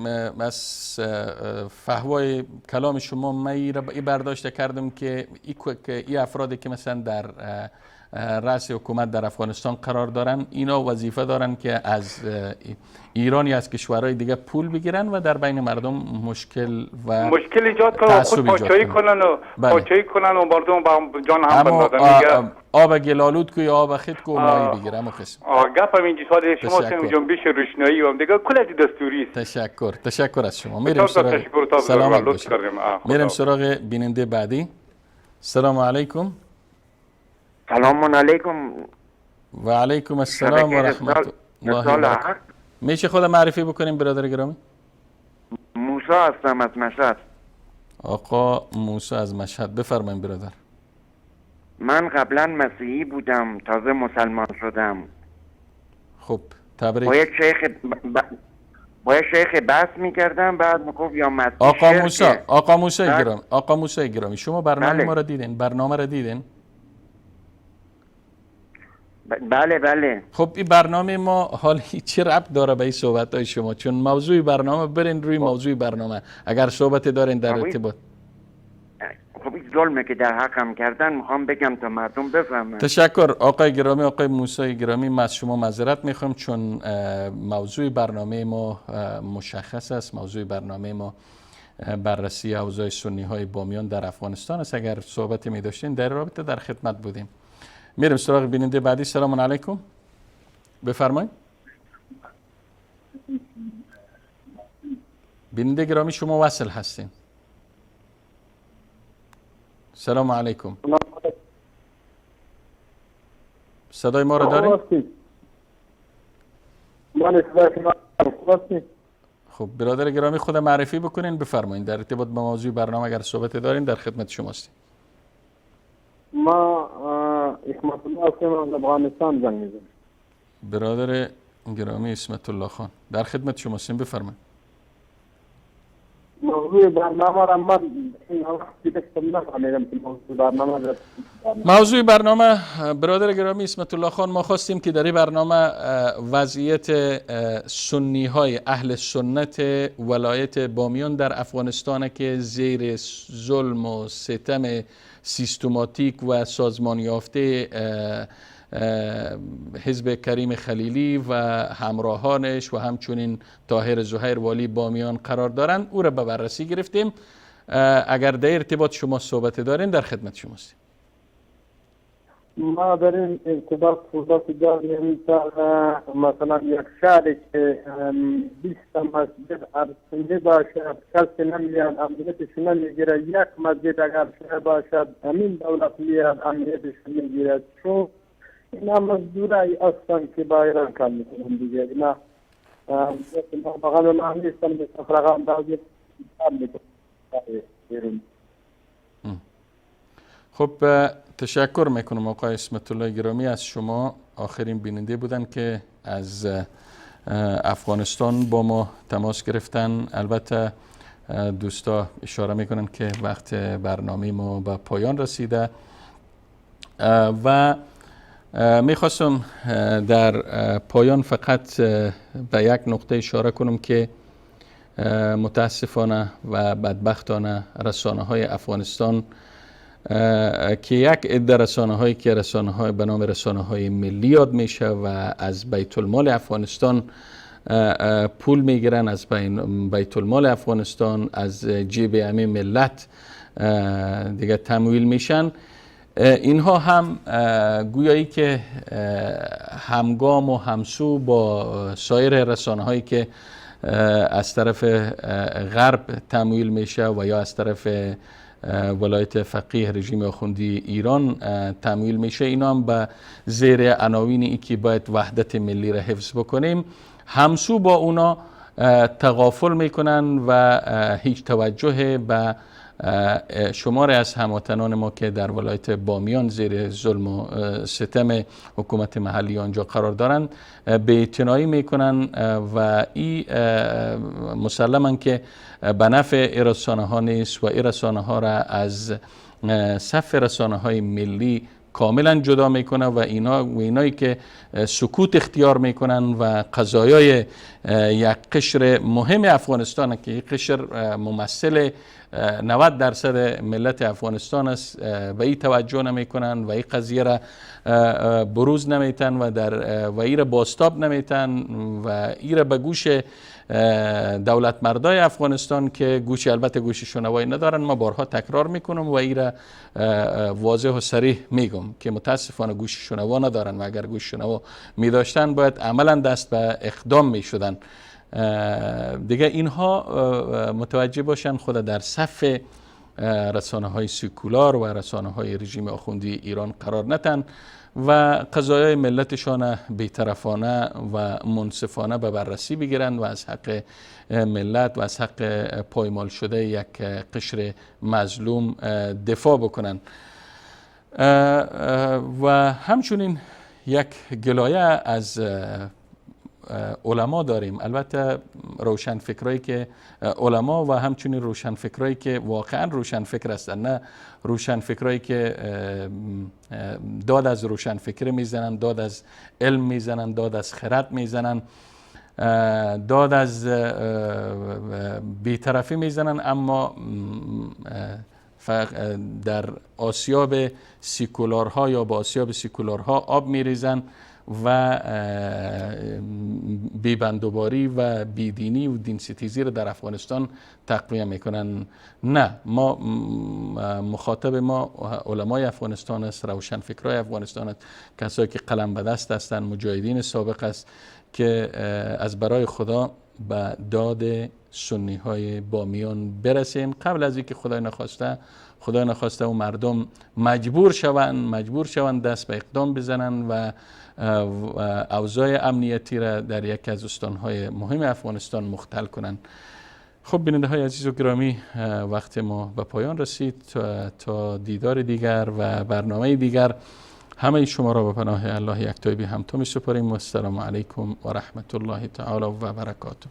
از فحوای کلام شما من این برداشت کردم که این افرادی که مثلا در رأس حکومت در افغانستان قرار دارن، اینا وظیفه دارن که از ایران یا از کشورهای دیگه پول بگیرن و در بین مردم مشکل ایجاد کنن، خود پاچایی کنن و مردم با جان هم بندازن. آب گلالود کوی آب خید کو مایی بگیره. اما قسم گپ همین جساد شما سن جنبش روشنایی و دیگه کل دستوری است. تشکر از شما. میریم سراغ سلام باشید. میریم سراغ بیننده بعدی. سلام علیکم. سلام علیکم. و علیکم السلام و رحمت الله و برکاته. میشه خود معرفی بکنیم برادر گرامی؟ موسی هستم از مشهد. آقا موسی از مشهد، بفرمایید برادر. من قبلا مسیحی بودم، تازه مسلمان شدم. خب تبریک. با یک شیخ بحث میکردم، بعد میگفت یا مسیح. آقا موسی گرامی شما برنامه ما را دیدین؟ برنامه را دیدین؟ بله. خب این برنامه ما حال چه ربط داره به این صحبت های شما؟ چون موضوع برنامه برین روی موضوع برنامه اگر صحبت دارین در ارتباط. خب این ظلمه که در حقم کردن، میخوام بگم تا مردم بفهمن. تشکر آقای گرامی. آقای موسی گرامی من از شما معذرت میخوام چون موضوع برنامه ما مشخص است. موضوع برنامه ما بررسی اوضاع سنی های بامیان در افغانستان است. اگر صحبتی می داشتین در رابطه در خدمت بودیم. میریم سراغ بیننده بعدی. سلام علیکم، بفرمایید. بیننده گرامی شما وصل هستین. سلام علیکم. صدای ما رو دارین؟ خب برادر گرامی خود معرفی بکنین، بفرمایید در ارتباط با موضوع برنامه اگر صحبت دارین در خدمت شما هستیم. ما اسمت الله هستم از افغانستان زنگ میزنم. برادر گرامی اسمت الله خان در خدمت شما هستیم، بفرمایید. موضوع برنامه را من این وقتی داشتم نفهمیدم که موضوع برنامه برادر گرامی اسمت الله خان، ما خواستیم که در این برنامه وضعیت سنی های اهل سنت ولایت بامیان در افغانستان که زیر ظلم و ستم سیستماتیک و سازمان یافته حزب کریم خلیلی و همراهانش و همچنین طاهر زهیر والی بامیان قرار دارند، او را به بررسی گرفتیم. اگر در ارتباط شما صحبت دارین در خدمت شما هستیم. ما در این ارتباط صحبت داریم تا مثلا یک شهری که 20 مسجد ارسنده باشد، کسی نمیاد امنیتش نمیگیره. یک مسجد اگر شهر باشد همین دولت میاد امنیتش نمیگیرد، چون اینا مزدورایی هستن که با ایران کار میکنن دیگه. اینا بغل ما نیستن، به سفرغان داوید کار میکنن. خب تشکر میکنم آقای اسمت الله گرامی، از شما آخرین بیننده بودن که از افغانستان با ما تماس گرفتن. البته دوستا اشاره میکنن که وقت برنامه ما به پایان رسیده و میخواستم در پایان فقط به یک نقطه اشاره کنم که متاسفانه و بدبختانه رسانه های افغانستان که یک عده رسانه هایی که رسانه های به نام رسانه های ملی یاد میشه و از بیت المال افغانستان پول میگیرن، از بیت المال افغانستان از جیب همه ملت دیگه تمویل میشن، اینها هم گویایی که همگام و همسو با سایر رسانه هایی که از طرف غرب تمویل میشه و یا از طرف ولایت فقیه رژیم آخوندی ایران تمویل میشه، اینا هم به زیر عناوین ای که باید وحدت ملی را حفظ بکنیم همسو با اونا تغافل میکنن و هیچ توجه به شمار از هموطنان ما که در ولایت بامیان زیر ظلم و ستم حکومت محلی آنجا قرار دارند بی‌اعتنایی میکنن و این مسلماً که به نفع رسانه ها نیست و این رسانه ها را از صف رسانه های ملی کاملا جدا میکنه و اینایی که سکوت اختیار میکنن و قضایای یک قشر مهم افغانستان که این قشر ممثل 90% ملت افغانستان است و این توجه نمیکنن و این قضیه را بروز نمیتن و این را بازتاب نمیتن و این را به گوش دولت مردای افغانستان که البته گوش شنوایی ندارن، ما بارها تکرار میکنم و این را واضح و صریح میگم که متاسفانه گوش شنوا ندارن و اگر گوش شنوا میداشتن باید عملا دست به اقدام میشدن. دیگه اینها متوجه باشن خود در صف رسانه های سکولار و رسانه های رژیم آخوندی ایران قرار نتن و قضایای ملتشان بی‌طرفانه و منصفانه به بررسی بگیرند و از حق ملت و از حق پایمال شده یک قشر مظلوم دفاع بکنند. و همچنین یک گلایه از علما داریم، البته روشنفکرایی که علما و همچنین روشنفکرایی که واقعا روشنفکر هستند، نه روشنفکرایی که داد از روشنفکر میزنن، داد از علم میزنن، داد از خرد میزنن، داد از بی‌طرفی میزنن، اما در آسیاب سیکولارها یا با آسیاب سیکولارها آب میریزن و بیبندوباری و بیدینی و دین ستیزی رو در افغانستان تقویه میکنن. نه، ما مخاطب ما علمای افغانستان است، روشنفکرای افغانستان است، کسایی که قلم به دست هستند، مجاهدین سابق است که از برای خدا به داد سنی های بامیان برسیم، قبل از اینکه خدای نخواسته و مردم مجبور شوند دست به اقدام بزنن و اوضاع امنیتی را در یک از استانهای مهم افغانستان مختل کنند. خب بیننده های عزیز و گرامی، وقت ما به پایان رسید. تا دیدار دیگر و برنامه دیگر همه شما را به پناه الله یکتای بی همتا می سپاریم. السلام علیکم و رحمت الله تعالی و برکاته.